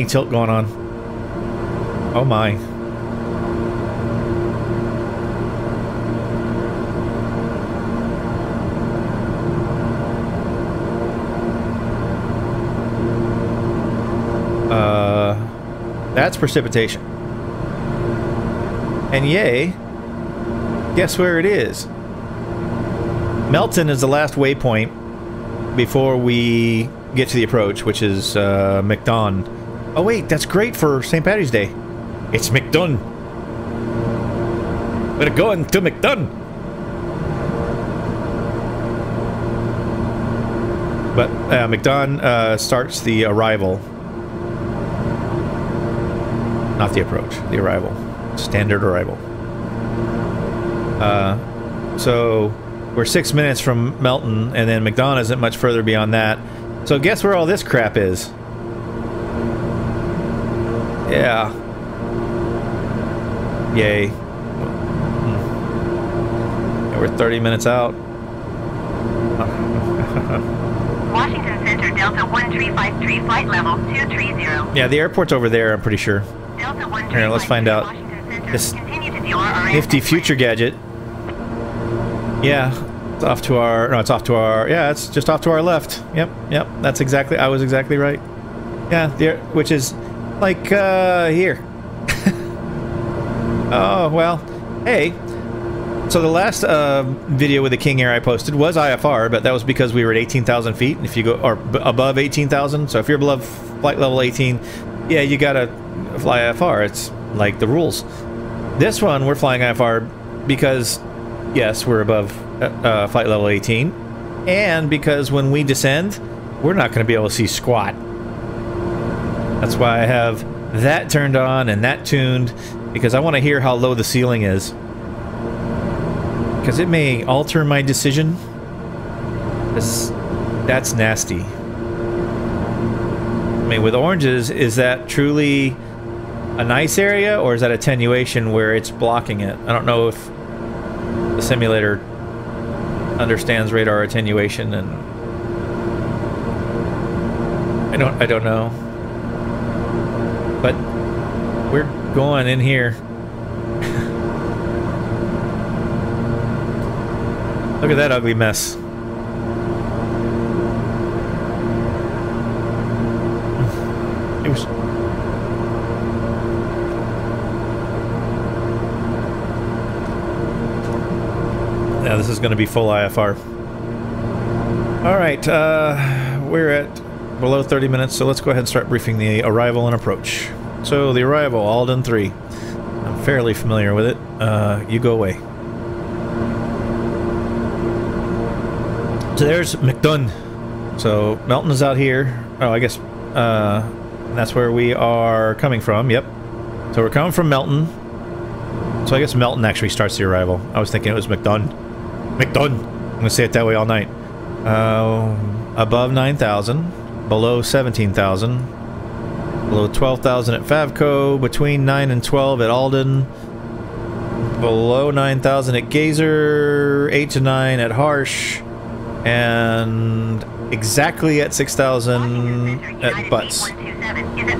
tilt going on. Oh my. That's precipitation. And yay, guess where it is? Melton is the last waypoint before we get to the approach, which is McDon. Oh wait, that's great for St. Paddy's Day. It's McDon. We're going to McDon. But McDon starts the arrival. Not the approach, the arrival. Standard arrival. So we're 6 minutes from Melton, and then McDon isn't much further beyond that. So guess where all this crap is? Yeah. Yay. And we're 30 minutes out. Washington Center, Delta 1353, flight level 230. Yeah, the airport's over there, I'm pretty sure. Delta 1353, Here, let's find out. Washington Center, This continue to DRRS nifty future gadget. Yeah, it's off to our... No, it's off to our... Yeah, it's just off to our left. Yep, that's exactly... I was exactly right. Yeah, there, which is like, here. Oh, well, hey. So the last video with the King Air I posted was IFR, but that was because we were at 18,000 feet. If you go... Or above 18,000. So if you're below flight level 18, yeah, you gotta fly IFR. It's like the rules. This one, we're flying IFR because... Yes, we're above flight level 18, and because when we descend, we're not going to be able to see squat. That's why I have that turned on and that tuned, because I want to hear how low the ceiling is. Because it may alter my decision. That's nasty. I mean, with oranges, is that truly a nice area, or is that attenuation where it's blocking it? I don't know if the simulator understands radar attenuation, and I don't know. But we're going in here. Look at that ugly mess. It was... Yeah, this is going to be full IFR. Alright, we're at below 30 minutes, so let's go ahead and start briefing the arrival and approach. So, the arrival, Alden 3. I'm fairly familiar with it. You go away. So there's McDon. So, Melton is out here. Oh, I guess that's where we are coming from, yep. So we're coming from Melton. So I guess Melton actually starts the arrival. I was thinking it was McDon. McDon! I'm gonna say it that way all night. Above 9,000, below 17,000, below 12,000 at Favco, between 9 and 12 at Alden, below 9,000 at Gazer, 8 to 9 at Harsh, and exactly at 6,000 at Butts. Is at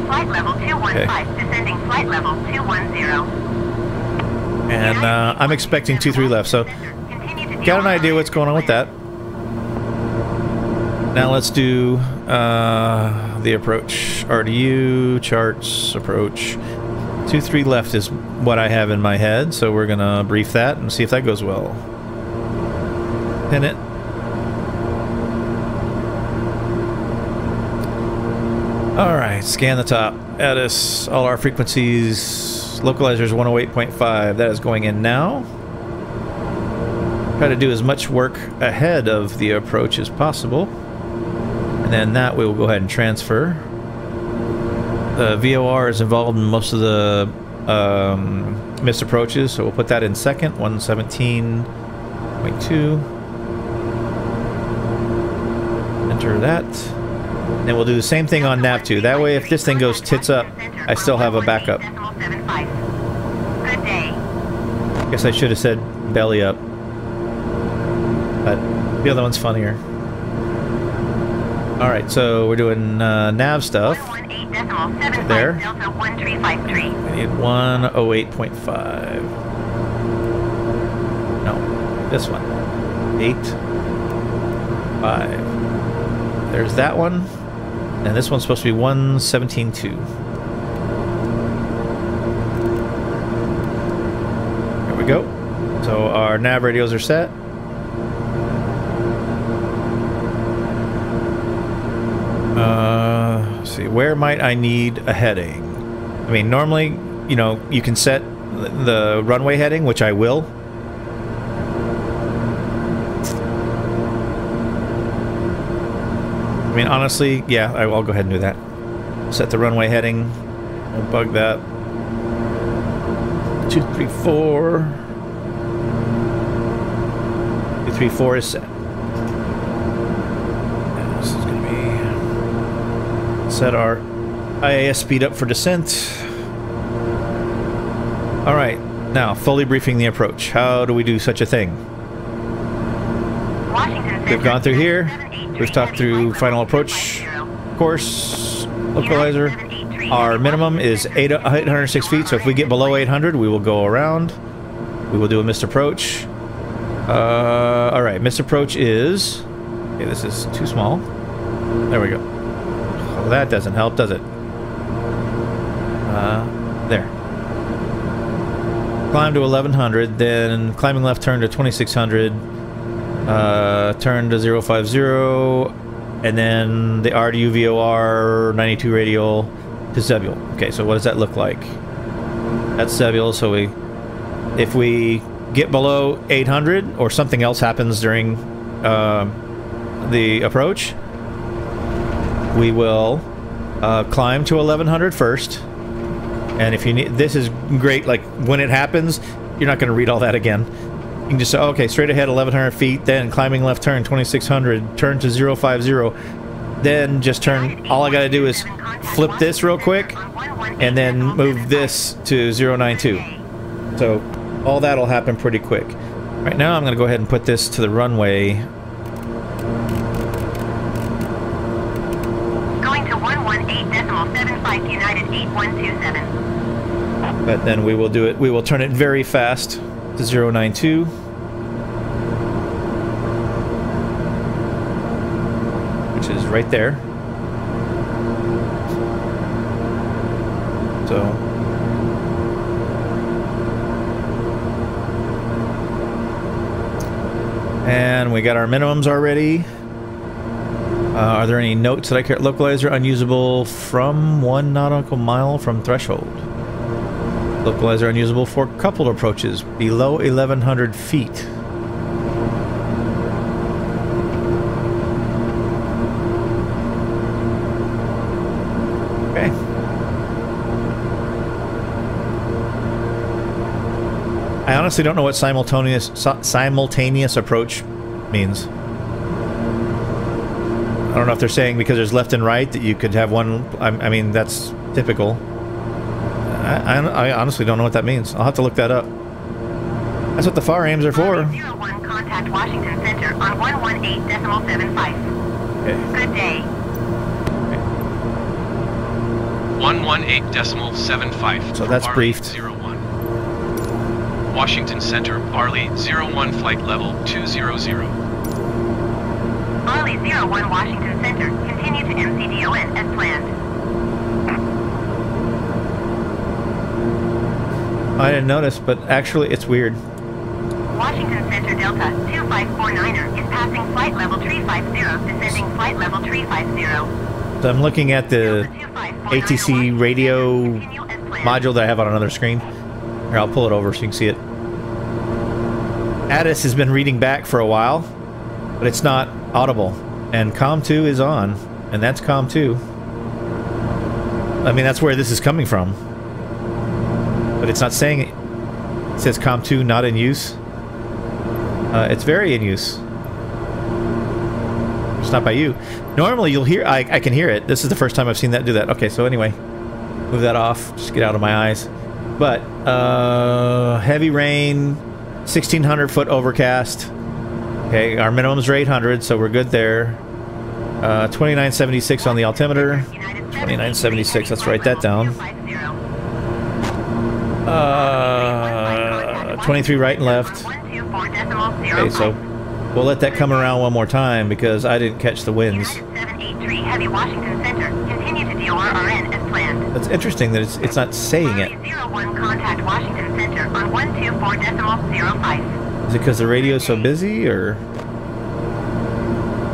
flight level 215, Okay. descending flight level 210. And I'm expecting 2-3 left, so got an idea what's going on with that. Now let's do the approach. RDU, charts, approach. 2-3 left is what I have in my head, so we're gonna brief that and see if that goes well. Pin it. Alright, scan the top. Add us all our frequencies. Localizer's 108.5. That is going in now. Try to do as much work ahead of the approach as possible. And then that we will go ahead and transfer. The VOR is involved in most of the missed approaches, so we'll put that in second. 117.2. Enter that. And we'll do the same thing on nav2. That way, if this thing goes tits up, I still have a backup. Good day. Guess I should have said belly up. But the other one's funnier. Alright, so we're doing nav stuff. 118.75 There. Delta 1353. I need 108.5. No, this one. 8, 5. There's that one. And this one's supposed to be 117.2. There we go. So our nav radios are set. Let's see, where might I need a heading? I mean, normally, you know, you can set the runway heading, which I will. I mean, honestly, yeah, I'll go ahead and do that. Set the runway heading. We'll bug that. 234. 234 is set. And this is going to be... Set our IAS speed up for descent. Alright, now, fully briefing the approach. How do we do such a thing? We've gone through here. We've talked through final approach course, localizer. Our minimum is 806 feet, so if we get below 800, we will go around. We will do a missed approach. Alright, missed approach is... Okay, this is too small. There we go. Oh, that doesn't help, does it? There. Climb to 1100, then climbing left turn to 2600. Turn to 050, and then the RDU VOR 92 radial to Zebul. Okay, so what does that look like? That's Zebul, so if we get below 800 or something else happens during the approach, we will climb to 1100 first. And if you need, this is great, like when it happens, you're not going to read all that again. You can just say, okay, straight ahead 1100 feet, then climbing left turn 2600, turn to 050, then just turn, all I gotta do is flip this real quick, and then move this to 092. So, all that'll happen pretty quick. Right now, I'm gonna go ahead and put this to the runway. Going to 118.75 United 8127. But then we will do it, we will turn it very fast to 092. Which is right there. So and we got our minimums already. Are there any notes that I care? Localizer unusable from 1 nautical mile from threshold. Localizer unusable for coupled approaches below 1100 feet. Okay. I honestly don't know what simultaneous approach means. I don't know if they're saying because there's left and right that you could have one. I mean, that's typical. I honestly don't know what that means. I'll have to look that up. That's what the FAR aims are for. 01 contact Washington Center on 118.75. Okay. Good day. 118.75. So that's briefed. 01. Washington Center, Arley 01 flight level 200. Arley 01 Washington Center, continue to MCDON as planned. I didn't notice, but actually it's weird. Washington Center Delta 2549er is passing flight level 350, descending flight level 350. So I'm looking at the ATC radio module that I have on another screen. Here, I'll pull it over so you can see it. Addis has been reading back for a while, but it's not audible. And COM2 is on, and that's COM2. I mean, that's where this is coming from. But it's not saying it. It says COM2 not in use. It's very in use. It's not by you. Normally you'll hear, I can hear it. This is the first time I've seen that do that. Okay, so anyway, move that off. Just get out of my eyes. But, heavy rain, 1,600 foot overcast. Okay, our minimums are 800, so we're good there. 2976 on the altimeter. 2976, let's write that down. 23 right and left. Okay, so we'll let that come around one more time because I didn't catch the winds. Heavy Washington Center. Continue to DORRN as planned. That's interesting that it's not saying it. 01 contact Washington Center on 124.05. Is it because the radio's so busy, or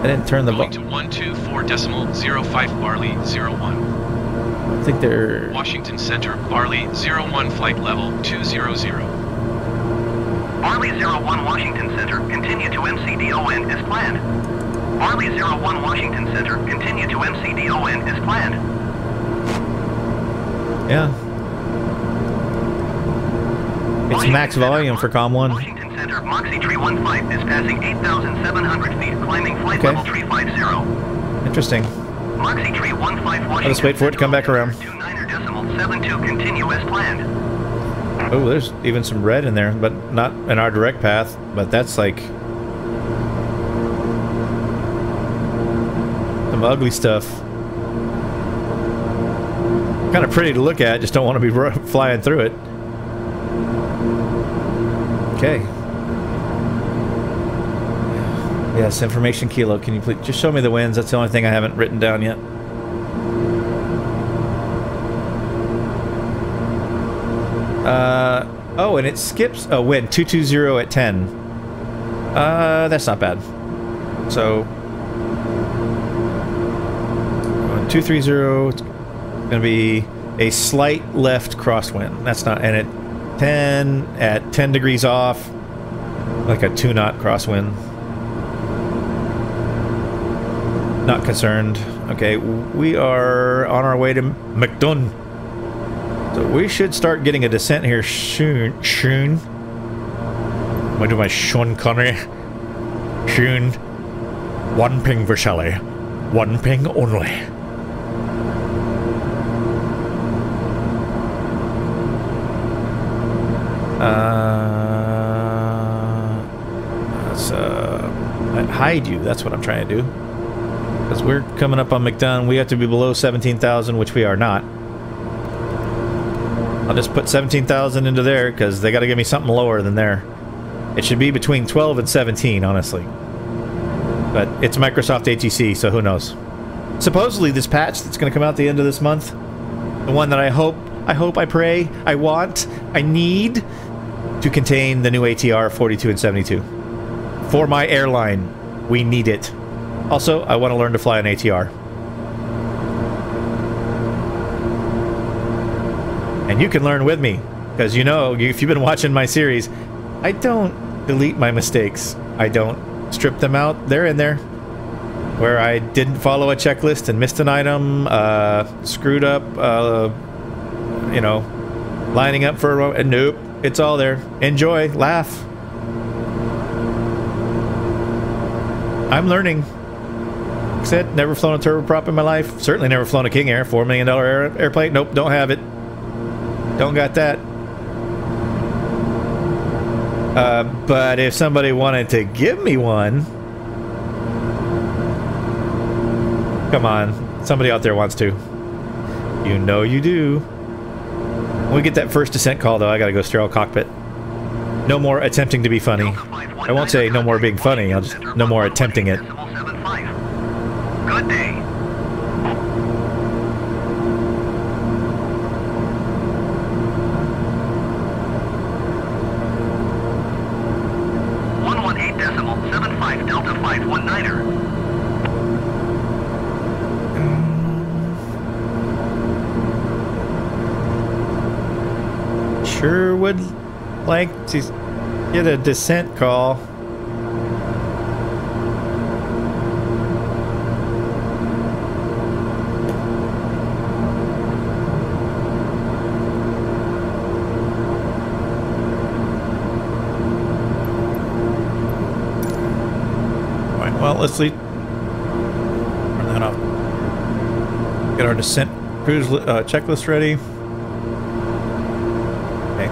I didn't turn the Going to 124.05 Barley 01. I think they're Washington Center, Barley 01 flight level 200. Barley 01 Washington Center, continue to MCDON as planned. Barley 01 Washington Center, continue to MCDON as planned. yeah. It's max volume for COM 1. Washington Center, Moxie Tree 15 is passing 8,700 feet, climbing flight Okay. level 350. Interesting. Moxie Tree 15 Washington. I'll just wait for it to come back around. 29.72 continue as planned. Oh, there's even some red in there, but not in our direct path. But that's like some ugly stuff. Kind of pretty to look at, just don't want to be flying through it. Okay. Yes, information kilo. Can you please just show me the winds? That's the only thing I haven't written down yet. Oh, and it skips. Oh, wind 220 at 10. That's not bad. So 230. It's gonna be a slight left crosswind. That's not, and at 10 degrees off, like a 2-knot crosswind. Not concerned. Okay, we are on our way to McDonough. So we should start getting a descent here soon. I'm gonna do my Sean Connery. Soon. One ping for Shelley. One ping only. Let's hide you. That's what I'm trying to do. Because we're coming up on McDonough. We have to be below 17,000, which we are not. I'll just put 17,000 into there because they got to give me something lower than there. It should be between 12 and 17, honestly. But it's Microsoft ATC, so who knows? Supposedly this patch that's going to come out the end of this month, the one that I hope, I pray, I want, I need to contain the new ATR 42 and 72. For my airline, we need it. Also, I want to learn to fly an ATR. And you can learn with me, because you know, if you've been watching my series, I don't delete my mistakes. I don't strip them out. They're in there. Where I didn't follow a checklist and missed an item, screwed up, you know, lining up for a nope. It's all there. Enjoy, laugh. I'm learning. Like I said, never flown a turboprop in my life. Certainly never flown a King Air, $4 million airplane. Nope, don't have it. Don't got that. But if somebody wanted to give me one, come on, somebody out there wants to. You know you do. When we get that first descent call, though, I gotta go sterile cockpit. No more attempting to be funny. I won't say no more being funny. I'll just no more attempting it. Good day. Delta 519er. Sure would like to get a descent call. Well, let's leave. Turn that off. Get our descent cruise checklist ready. Okay.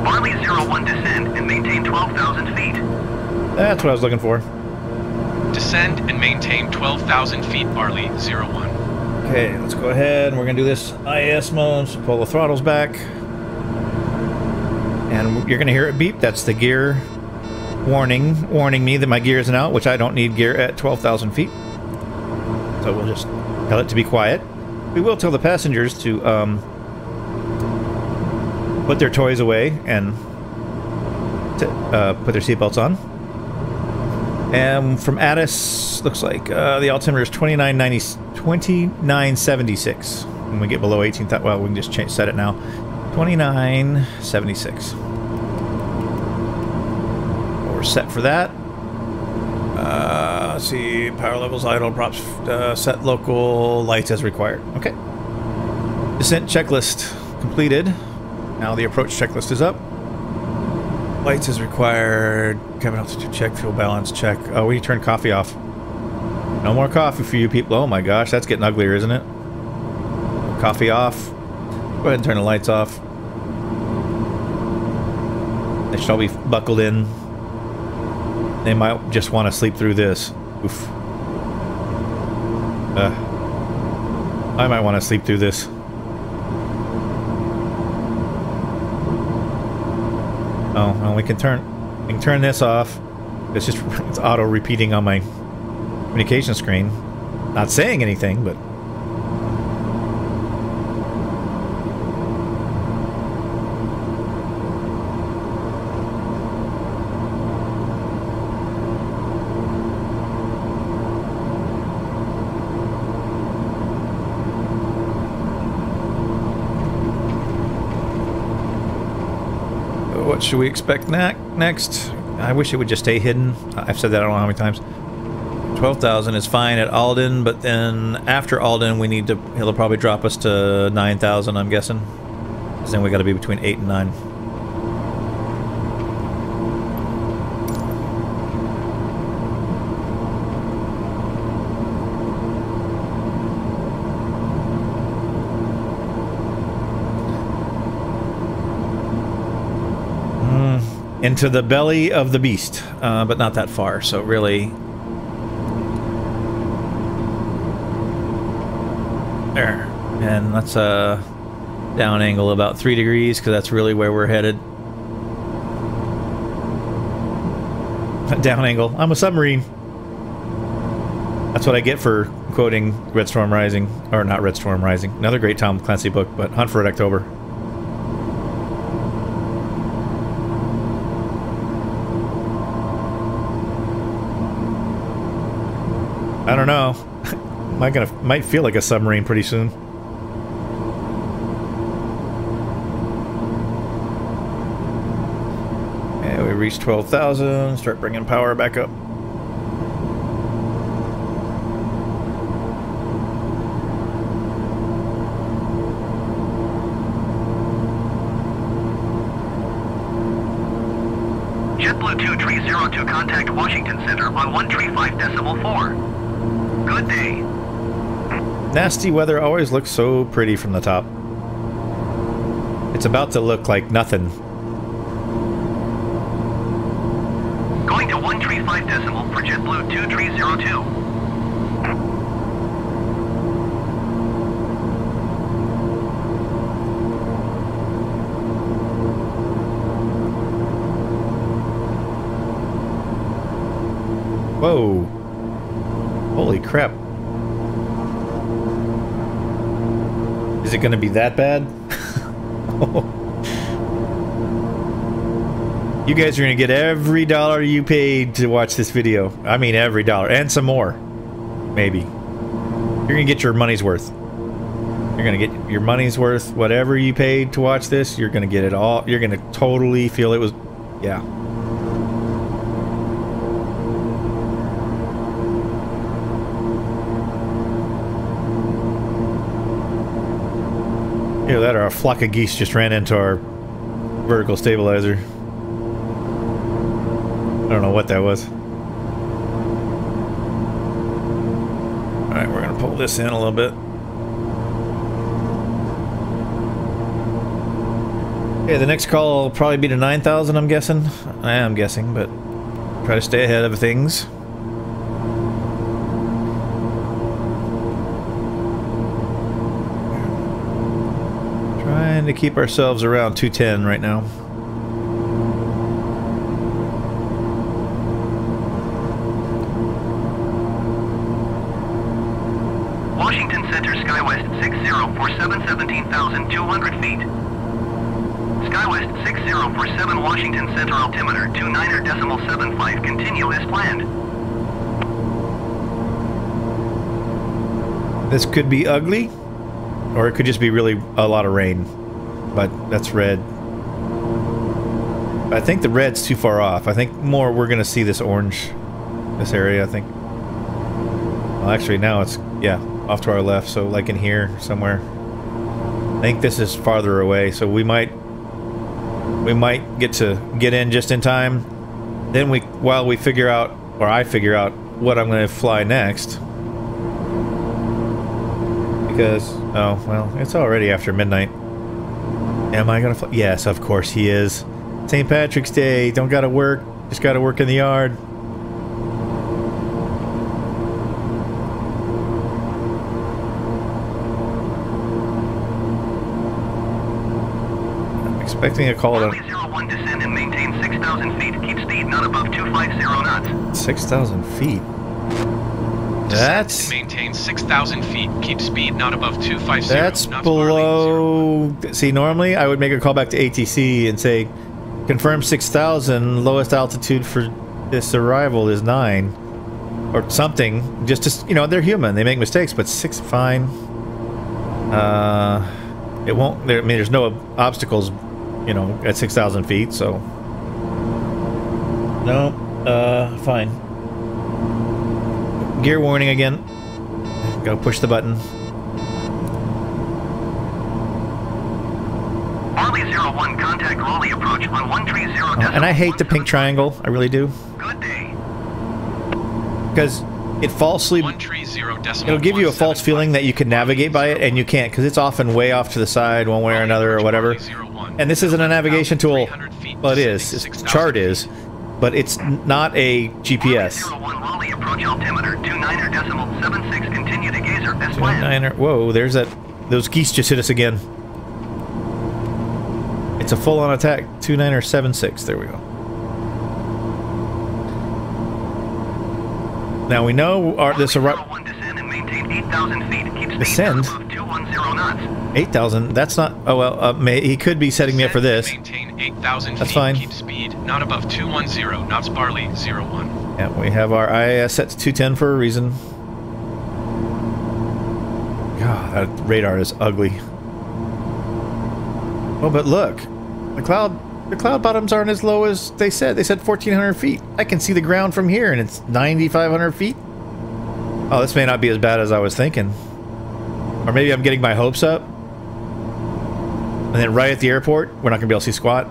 Barley 01 descend and maintain 12,000 feet. That's what I was looking for. Descend and maintain 12,000 feet, Barley 01. Okay, let's go ahead and we're gonna do this IS mode, so pull the throttles back. And you're gonna hear it beep. That's the gear warning me that my gear isn't out, which I don't need gear at 12,000 feet. So we'll just tell it to be quiet. We will tell the passengers to put their toys away and to, put their seatbelts on. And from Addis, looks like the altimeter is 2976. When we get below 18,000, well, we can just set it now. 2976. We're set for that. Let's see, power levels, idle, props, set local, lights as required. Okay. Descent checklist completed. Now the approach checklist is up. Lights as required. Cabin altitude check, fuel balance check. Oh, we turned coffee off. No more coffee for you people. Oh my gosh, that's getting uglier, isn't it? Coffee off. Go ahead and turn the lights off. They should all be buckled in. They might just want to sleep through this. Oof. I might want to sleep through this. Oh, well, we can turn this off. It's auto repeating on my communication screen. Not saying anything, but what should we expect next? I wish it would just stay hidden. I've said that I don't know how many times. 12,000 is fine at Alden, but then after Alden we need to, he'll probably drop us to 9,000, I'm guessing. Because then we got to be between 8 and 9. Into the belly of the beast, but not that far, so really... There. And that's a down angle about 3 degrees, because that's really where we're headed. Down angle. I'm a submarine. That's what I get for quoting Red Storm Rising. Or not Red Storm Rising. Another great Tom Clancy book, but Hunt for Red October. I don't know. Might feel like a submarine pretty soon. And we reached 12,000. Start bringing power back up. JetBlue 2302, contact Washington Center on 135.4. Good day. Nasty weather always looks so pretty from the top. It's about to look like nothing. Going to 135 for JetBlue 2302. Whoa. Holy crap. Is it going to be that bad? You guys are going to get every dollar you paid to watch this video. I mean every dollar. And some more. Maybe. You're going to get your money's worth. You're going to get your money's worth. Whatever you paid to watch this, you're going to get it all. You're going to totally feel it was... Yeah. Either that or a flock of geese just ran into our vertical stabilizer. I don't know what that was. Alright, we're going to pull this in a little bit. Okay, the next call will probably be to 9,000, I'm guessing. I am guessing, but Try to stay ahead of things. Trying to keep ourselves around 210 right now. Washington Center, SkyWest 6047, 17,200 feet. SkyWest 6047, Washington Center, altimeter 29.75, continue as planned. This could be ugly, or it could just be really a lot of rain, but that's red. I think the red's too far off. I think more we're going to see this orange, this area, I think. Well, actually, now it's, yeah, off to our left, so like in here somewhere. I think this is farther away, so we might get in just in time. Then while we figure out, or I figure out what I'm going to fly next. Because, oh, well, it's already after midnight. Am I going to fly? Yes, of course he is. St. Patrick's Day, don't gotta work, just gotta work in the yard. I'm expecting a call to... 01, descend and maintain 6,000 feet, keep speed not above 250 knots. 6,000 feet? That's... Maintain 6,000 feet. Keep speed not above 250 That's knots. below... See, normally I would make a call back to ATC and say, confirm 6,000, lowest altitude for this arrival is 9. Or something. Just to, you know, they're human. They make mistakes, but 6, fine. It won't... I mean, there's no obstacles, you know, at 6,000 feet, so... No, fine. Gear warning again. Gotta push the button. Marley 01, contact Raleigh approach on 130. And I hate the pink triangle. I really do. Good day. Because it falsely... 130.175. It'll give you a false feeling that you can navigate by it, and you can't, because it's often way off to the side, one way or another, or whatever. And this isn't a navigation tool. Well, it is. Its chart is. But it's not a GPS. 01, Raleigh approach altimeter 29.76, continue to Gazer as planned. Whoa, there's that... Those geese just hit us again. It's a full-on attack. 29.76. There we go. Now we know this arrival. Descend and maintain 8,000 feet. Keep speed Descend? above 210 knots. 8,000? That's not... Oh, well, he could be setting me up for this. Maintain 8,000 That's feet. fine. Keep speed not above 210 knots. Barley 01. Yeah, we have our IIS set to 210 for a reason. God, that radar is ugly. Oh, but look. The cloud bottoms aren't as low as they said. They said 1,400 feet. I can see the ground from here, and it's 9,500 feet. Oh, this may not be as bad as I was thinking. Or maybe I'm getting my hopes up. And then right at the airport, we're not going to be able to see squat.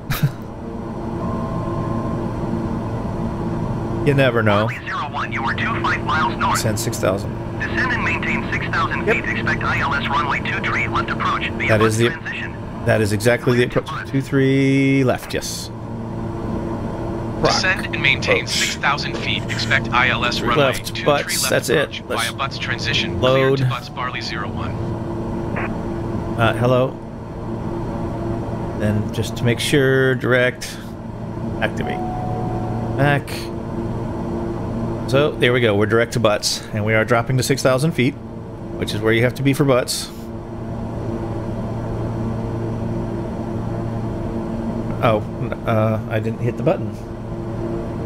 You never know. Marley 01, you are 25 miles north. Send 6,000. Descend and maintain 6,000 feet. Expect ILS runway 23 left approach. Be That is the... transition. That is exactly the approach. 2-3 left, yes. Descend and maintain 6,000 feet. Expect ILS runway left, 23 Butts, left that's approach. it. Via Butts transition. Load. Clear to Butts Barley 01. Hello. Then just to make sure, direct, activate. Back. So, there we go. We're direct to Butts. And we are dropping to 6,000 feet, which is where you have to be for Butts. Oh, I didn't hit the button.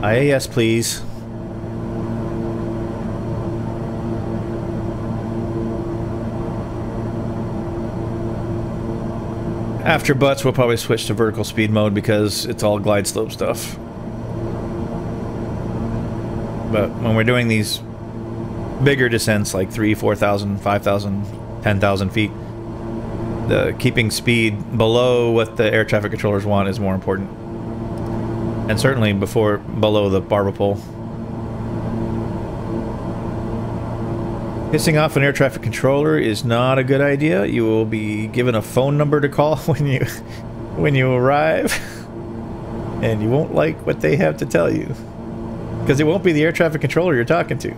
IAS, please. After Butts, we'll probably switch to vertical speed mode because it's all glide slope stuff. But when we're doing these bigger descents, like 3,000, 4,000, 5,000, 10,000 feet, the keeping speed below what the air traffic controllers want is more important. And certainly below the barber pole. Pissing off an air traffic controller is not a good idea. You will be given a phone number to call when you arrive, and you won't like what they have to tell you. Because it won't be the air traffic controller you're talking to.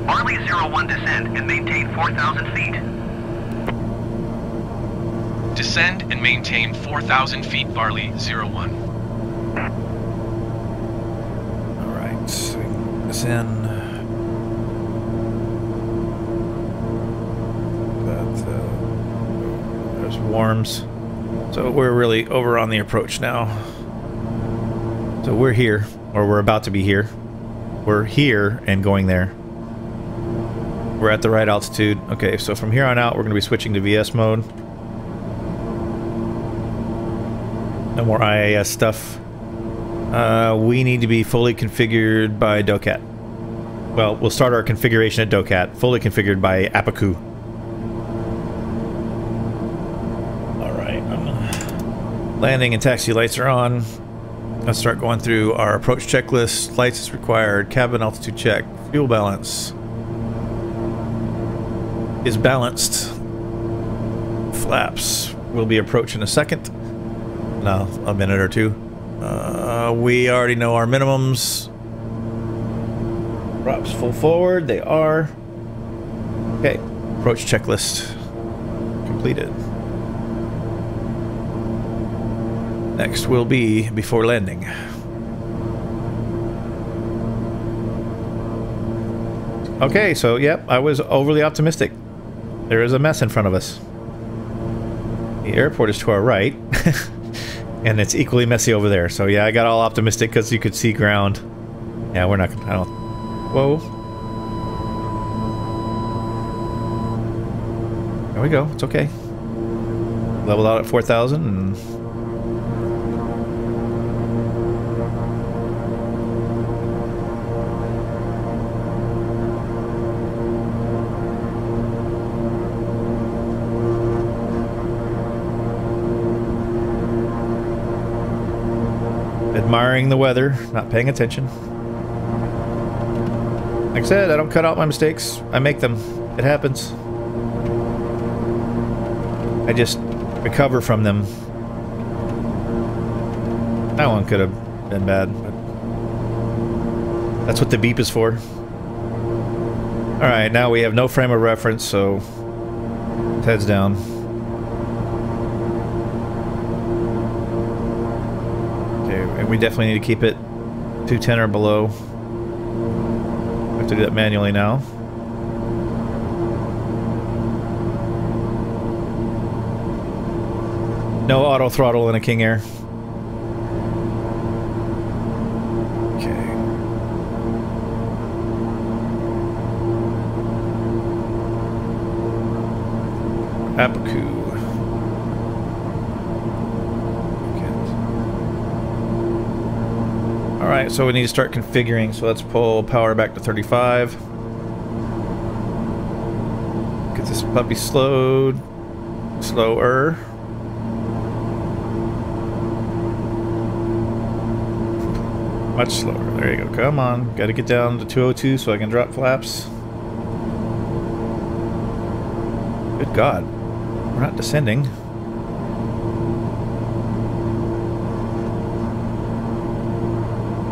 Barley 01 descend and maintain 4,000 feet. Descend and maintain 4,000 feet, Barley 01. Alright, descend. There's worms. So we're really over on the approach now. So we're here, or we're about to be here. We're here and going there. We're at the right altitude. Okay, so from here on out, we're going to be switching to VS mode. No more IAS stuff. We need to be fully configured by DOCAT. Well, we'll start our configuration at DOCAT. Fully configured by Apiku. Alright. Landing and taxi lights are on. Let's start going through our approach checklist. Lights is required. Cabin altitude check. Fuel balance is balanced. Flaps will be approaching a second. No, a minute or two. We already know our minimums. Props full forward. They are. Okay. Approach checklist completed. Next will be before landing. Okay, so yep, I was overly optimistic. There is a mess in front of us. The airport is to our right, and it's equally messy over there. So yeah, I got all optimistic because you could see ground. Yeah, we're not gonna, I don't... Whoa. There we go, it's okay. Leveled out at 4,000 and... admiring the weather, not paying attention. Like I said, I don't cut out my mistakes. I make them. It happens. I just recover from them. That one could have been bad, but that's what the beep is for. Alright, now we have no frame of reference, so heads down. We definitely need to keep it 210 or below. I have to do that manually now. No auto throttle in a King Air. Okay. Apiku. Alright, so we need to start configuring, so let's pull power back to 35. Get this puppy slowed. Slower. Much slower. There you go. Come on. Gotta get down to 202 so I can drop flaps. Good God. We're not descending.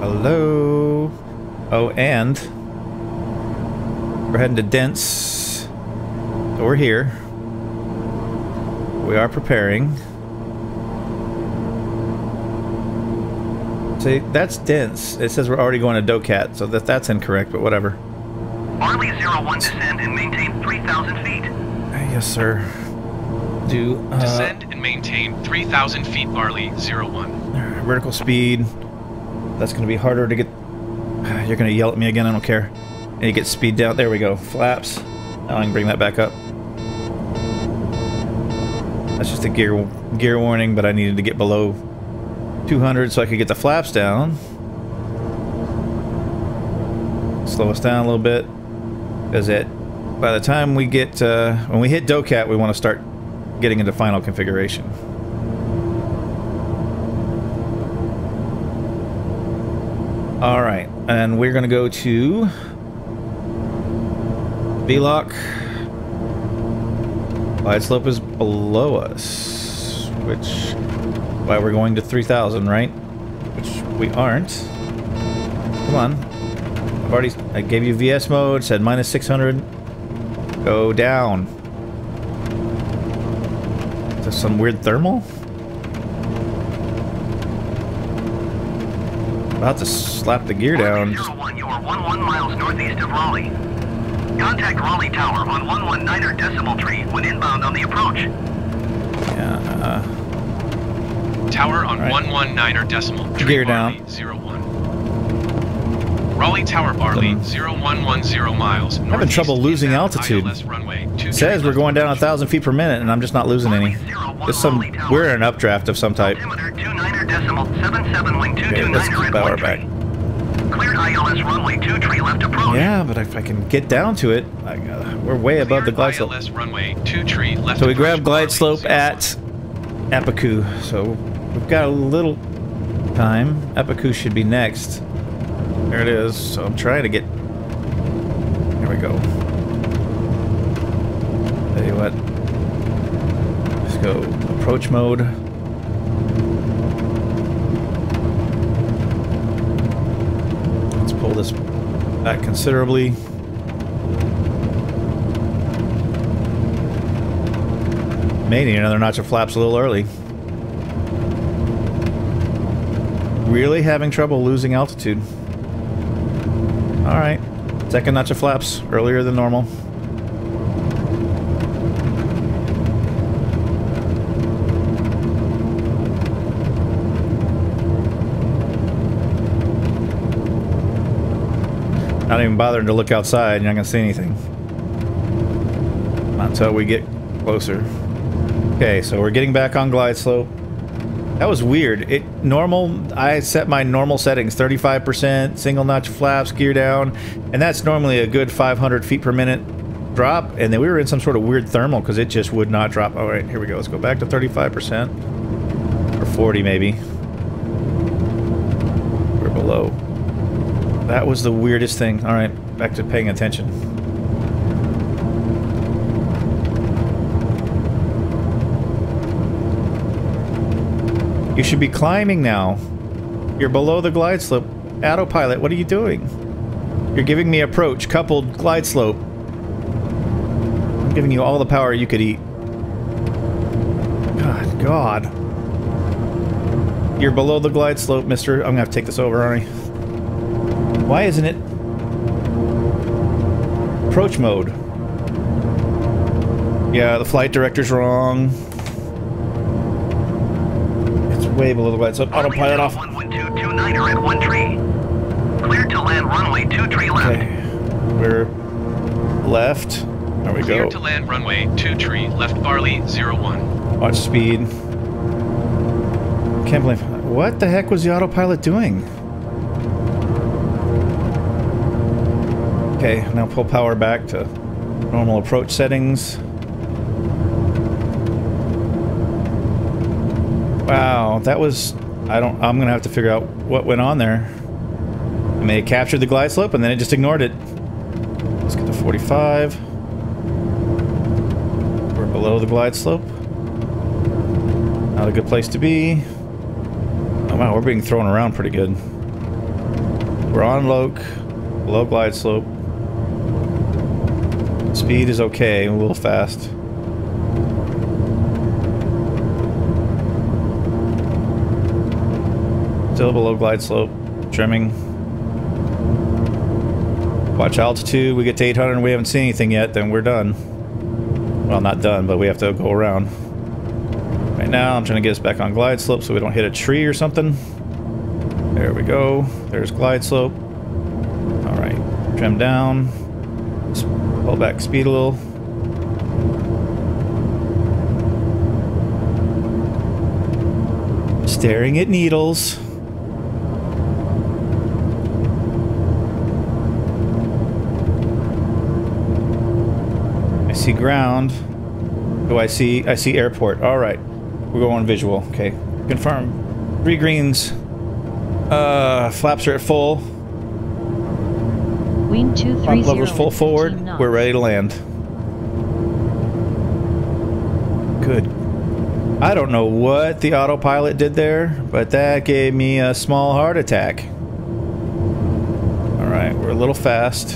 Hello. Oh, and we're heading to dense. So we're here. We are preparing. See, that's dense. It says we're already going to DOCAT, so that's incorrect, but whatever. Barley 01 descend and maintain 3,000 feet. Yes, sir. Descend and maintain 3,000 feet, Barley 01. Vertical speed. That's going to be harder to get... You're going to yell at me again, I don't care. And you get speed down. There we go. Flaps. Now I can bring that back up. That's just a gear warning, but I needed to get below 200 so I could get the flaps down. Slow us down a little bit. Because by the time we get... when we hit DOCAT, we want to start getting into final configuration. All right, and we're gonna go to V-lock. Glide slope is below us, which why we're going to 3,000, right? Which we aren't. Come on. I gave you VS mode, said minus 600. Go down. Is this some weird thermal? About to slap the gear down. 01, you are 11 miles northeast of Raleigh. Contact Raleigh Tower on 119er decimal tree when inbound on the approach. Yeah. Tower on right. 119er decimal tree. Gear down. Barley, 01. Raleigh Tower Barley, 0110 miles. I'm having trouble losing altitude. It says we're going down 1,000 feet per minute, and I'm just not losing any. We're in an updraft of some type. Okay, let's keep power back. Cleared ILS runway 23 left approach. Yeah, but if I can get down to it, we're way above the glide slope. So we grab glide slope at Apicu. So we've got a little time. Apicu should be next. There it is. So I'm trying to get... Here we go. Tell you what. Let's go approach mode. Let's pull this back considerably. May need another notch of flaps a little early. Really having trouble losing altitude. Alright, second notch of flaps, earlier than normal. Not even bothering to look outside, you're not going to see anything. Not until we get closer. Okay, so we're getting back on glide slope. That was weird. I set my normal settings, 35%, single notch flaps, gear down, and that's normally a good 500 feet per minute drop, and then we were in some sort of weird thermal because it just would not drop. All right, here we go. Let's go back to 35%, or 40 maybe. We're below. That was the weirdest thing. All right, back to paying attention. You should be climbing now. You're below the glide slope. Autopilot, what are you doing? You're giving me approach, coupled glide slope. I'm giving you all the power you could eat. God. You're below the glide slope, mister. I'm gonna have to take this over, aren't I? Why isn't it? Approach mode. Yeah, the flight director's wrong. Way below the glide slope. Autopilot off. 11229er at 1 tree. Cleared to land runway 23 left. Okay. We're left. There we go. Cleared to land runway 23 left Barley 01. Watch speed. Can't believe. What the heck was the autopilot doing? Okay, now pull power back to normal approach settings. Wow, that was... I'm gonna have to figure out what went on there. I may have captured the glide slope and then it just ignored it. Let's get to 45. We're below the glide slope. Not a good place to be. Oh wow, we're being thrown around pretty good. We're on loc, below glide slope. Speed is okay, a little fast. Still below glide slope. Trimming. Watch altitude. We get to 800 and we haven't seen anything yet, then we're done. Well, not done, but we have to go around. Right now, I'm trying to get us back on glide slope so we don't hit a tree or something. There we go. There's glide slope. Alright. Trim down. Let's pull back speed a little. Staring at needles. I see ground. Oh, I see airport. All right. We're going visual. Okay. Confirm. 3 greens. Flaps are at full. Wind Prop 230. levels full forward. We're ready to land. Good. I don't know what the autopilot did there, but that gave me a small heart attack. Alright, we're a little fast.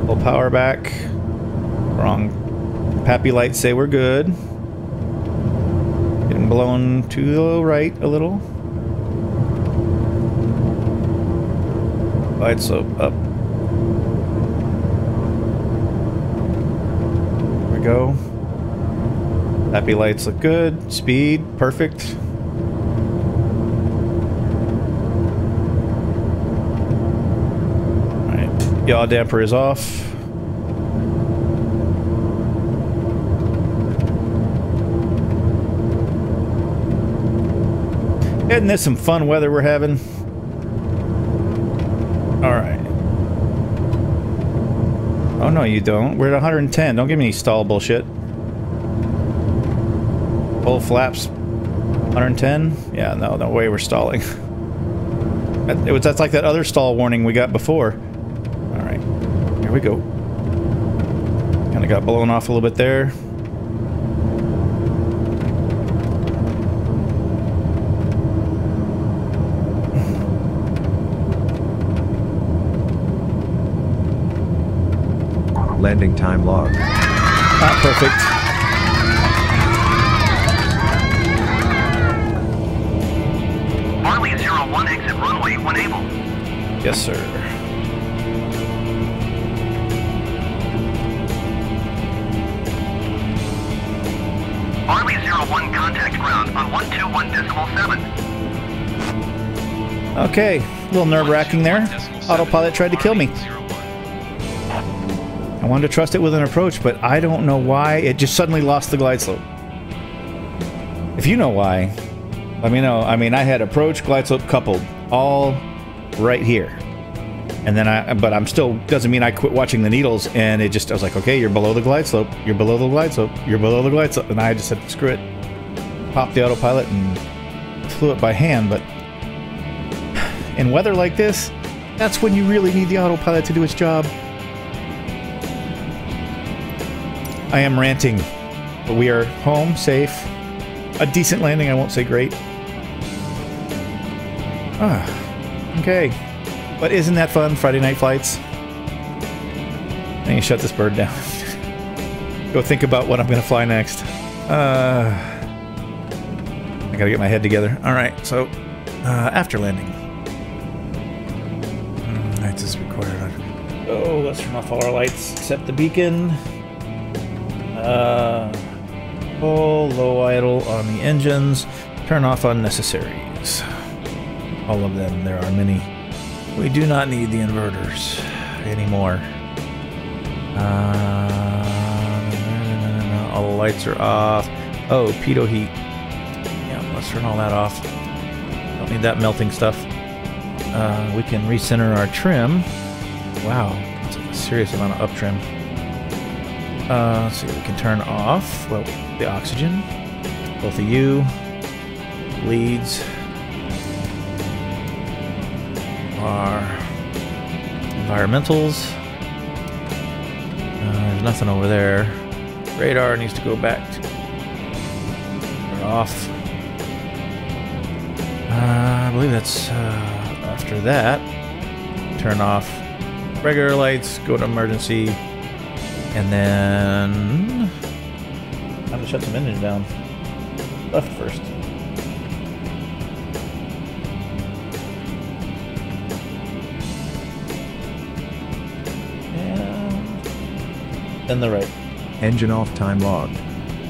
Pull power back. Wrong. Pappy lights say we're good. Getting blown to the right a little. Glide slope up. There we go. Happy lights look good. Speed, perfect. Alright, yaw damper is off. Isn't this some fun weather we're having? Alright. Oh no, you don't. We're at 110. Don't give me any stall bullshit. Full flaps 110? Yeah, no way we're stalling. That's like that other stall warning we got before. Alright, here we go. Kind of got blown off a little bit there. Landing time log. Not perfect. Marley 01 exit runway when able. Yes, sir. Marley 01 contact ground on 121.7. Okay, a little nerve-wracking there. Autopilot tried to kill me. I wanted to trust it with an approach, but I don't know why. It just suddenly lost the glide slope. If you know why, let me know. I mean, I had approach, glide slope coupled, all right here. And then but I'm still, doesn't mean I quit watching the needles, and it just, I was like, okay, you're below the glide slope, you're below the glide slope, you're below the glide slope. And I just said, screw it. Popped the autopilot and flew it by hand, but in weather like this, that's when you really need the autopilot to do its job. I am ranting, but we are home, safe. A decent landing, I won't say great. Okay. But isn't that fun, Friday night flights? I need to shut this bird down. Go think about what I'm going to fly next. I gotta get my head together. Alright, so, after landing. Lights is required. Oh, let's turn off all our lights except the beacon. Full low idle on the engines. Turn off unnecessaries. All of them. There are many. We do not need the inverters anymore. All the lights are off. Oh, pitot heat. Yeah, let's turn all that off. Don't need that melting stuff. We can recenter our trim. Wow, that's a serious amount of up trim. Let's see, we can turn off, well, the oxygen, both of you, leads, our environmentals, there's nothing over there, radar needs to go back to, turn off, I believe that's, after that, turn off regular lights, go to emergency, and then time to shut some engines down. Left first. And then the right. Engine off time log.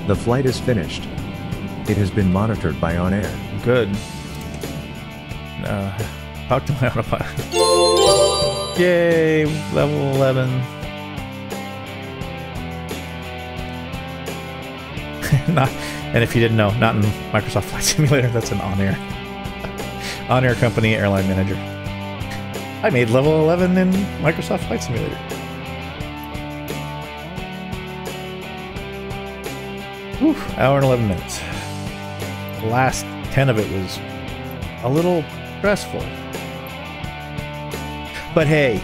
The flight is finished. It has been monitored by OnAir. Good. Talk to my autopilot. Yay! Level 11. And if you didn't know, not in Microsoft Flight Simulator, that's an OnAir. OnAir company, airline manager. I made level 11 in Microsoft Flight Simulator. Whew, hour and 11 minutes. The last 10 of it was a little stressful. But hey,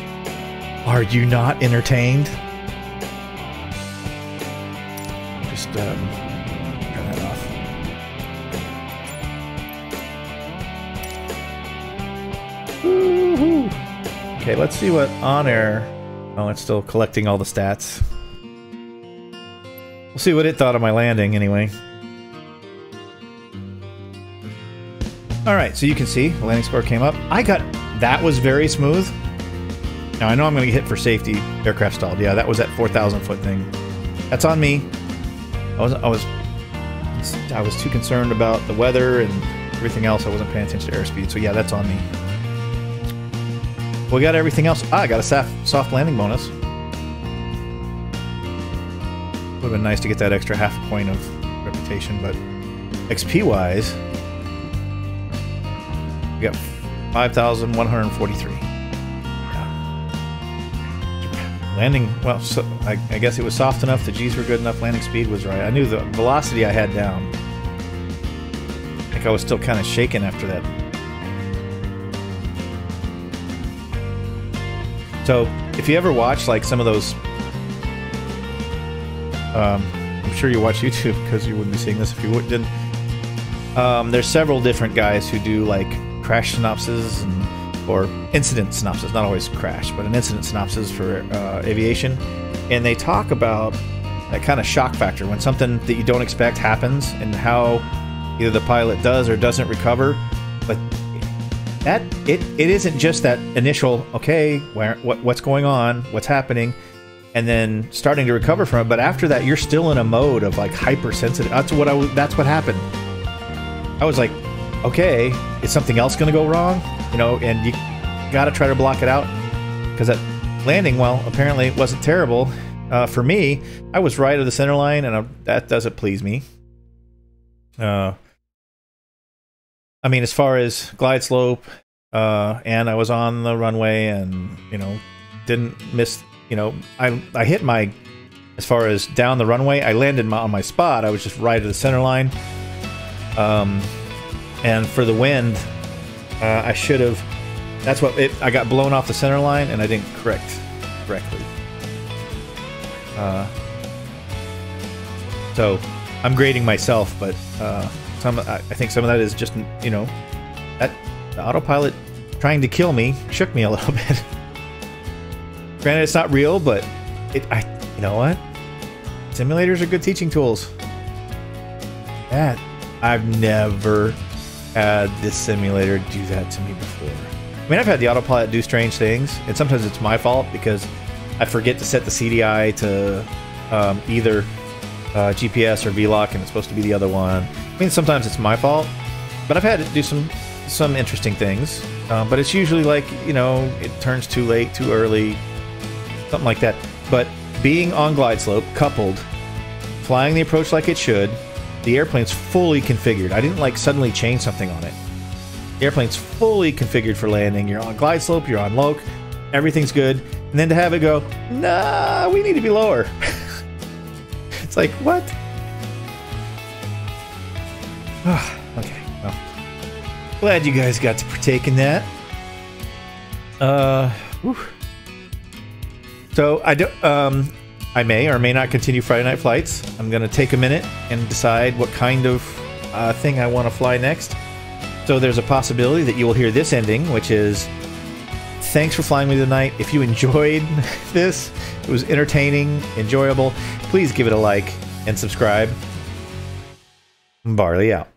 Are you not entertained? Just turn that off. Woo-hoo. Okay, let's see what OnAir. Oh, it's still collecting all the stats. We'll see what it thought of my landing anyway. Alright, so you can see the landing score came up. That was very smooth. Now I know I'm going to get hit for safety. Aircraft stalled. Yeah, that was that 4,000 foot thing. That's on me. I was too concerned about the weather and everything else. I wasn't paying attention to airspeed. So yeah, that's on me. We got everything else. I got a soft landing bonus. Would have been nice to get that extra half a point of reputation, but XP wise, we got 5,143. Yeah. Landing, well, so I guess it was soft enough. The G's were good enough. Landing speed was right. I knew the velocity I had down. I think I was still kind of shaking after that. So, if you ever watch like some of those, I'm sure you watch YouTube because you wouldn't be seeing this if you didn't. There's several different guys who do like crash synopsis or incident synopsis, not always crash, but an incident synopsis for aviation, and they talk about that kind of shock factor when something that you don't expect happens and how either the pilot does or doesn't recover, but that it isn't just that initial okay, what's going on, what's happening, and then starting to recover from it. But after that, you're still in a mode of like hypersensitive. That's what happened. I was like, okay, is something else going to go wrong? You know, and you got to try to block it out because that landing, well, apparently it wasn't terrible. For me, I was right of the center line, and that doesn't please me. I mean, as far as glide slope, and I was on the runway and, you know, didn't miss, you know, I hit my, as far as down the runway, I landed on my spot. I was just right of the center line. And for the wind, I should have, I got blown off the center line and I didn't correct correctly. So I'm grading myself, but, I think some of that is just, you know, that the autopilot trying to kill me shook me a little bit. Granted, it's not real, but you know what? Simulators are good teaching tools. That I've never had this simulator do that to me before. I mean, I've had the autopilot do strange things, and sometimes it's my fault because I forget to set the CDI to either GPS or VLOC, and it's supposed to be the other one. I mean, sometimes it's my fault, but I've had it do some interesting things. But it's usually like, you know, it turns too late, too early, something like that. But being on glide slope, coupled, flying the approach like it should, the airplane's fully configured. I didn't like suddenly change something on it. The airplane's fully configured for landing. You're on glide slope, you're on loc, everything's good. And then to have it go, nah, we need to be lower. It's like, what? Okay, well, glad you guys got to partake in that. So I may or may not continue Friday night flights. I'm gonna take a minute and decide what kind of thing I want to fly next. So there's a possibility that you will hear this ending, which is, thanks for flying me tonight. If you enjoyed this, it was entertaining, enjoyable, please give it a like and subscribe. Barley out.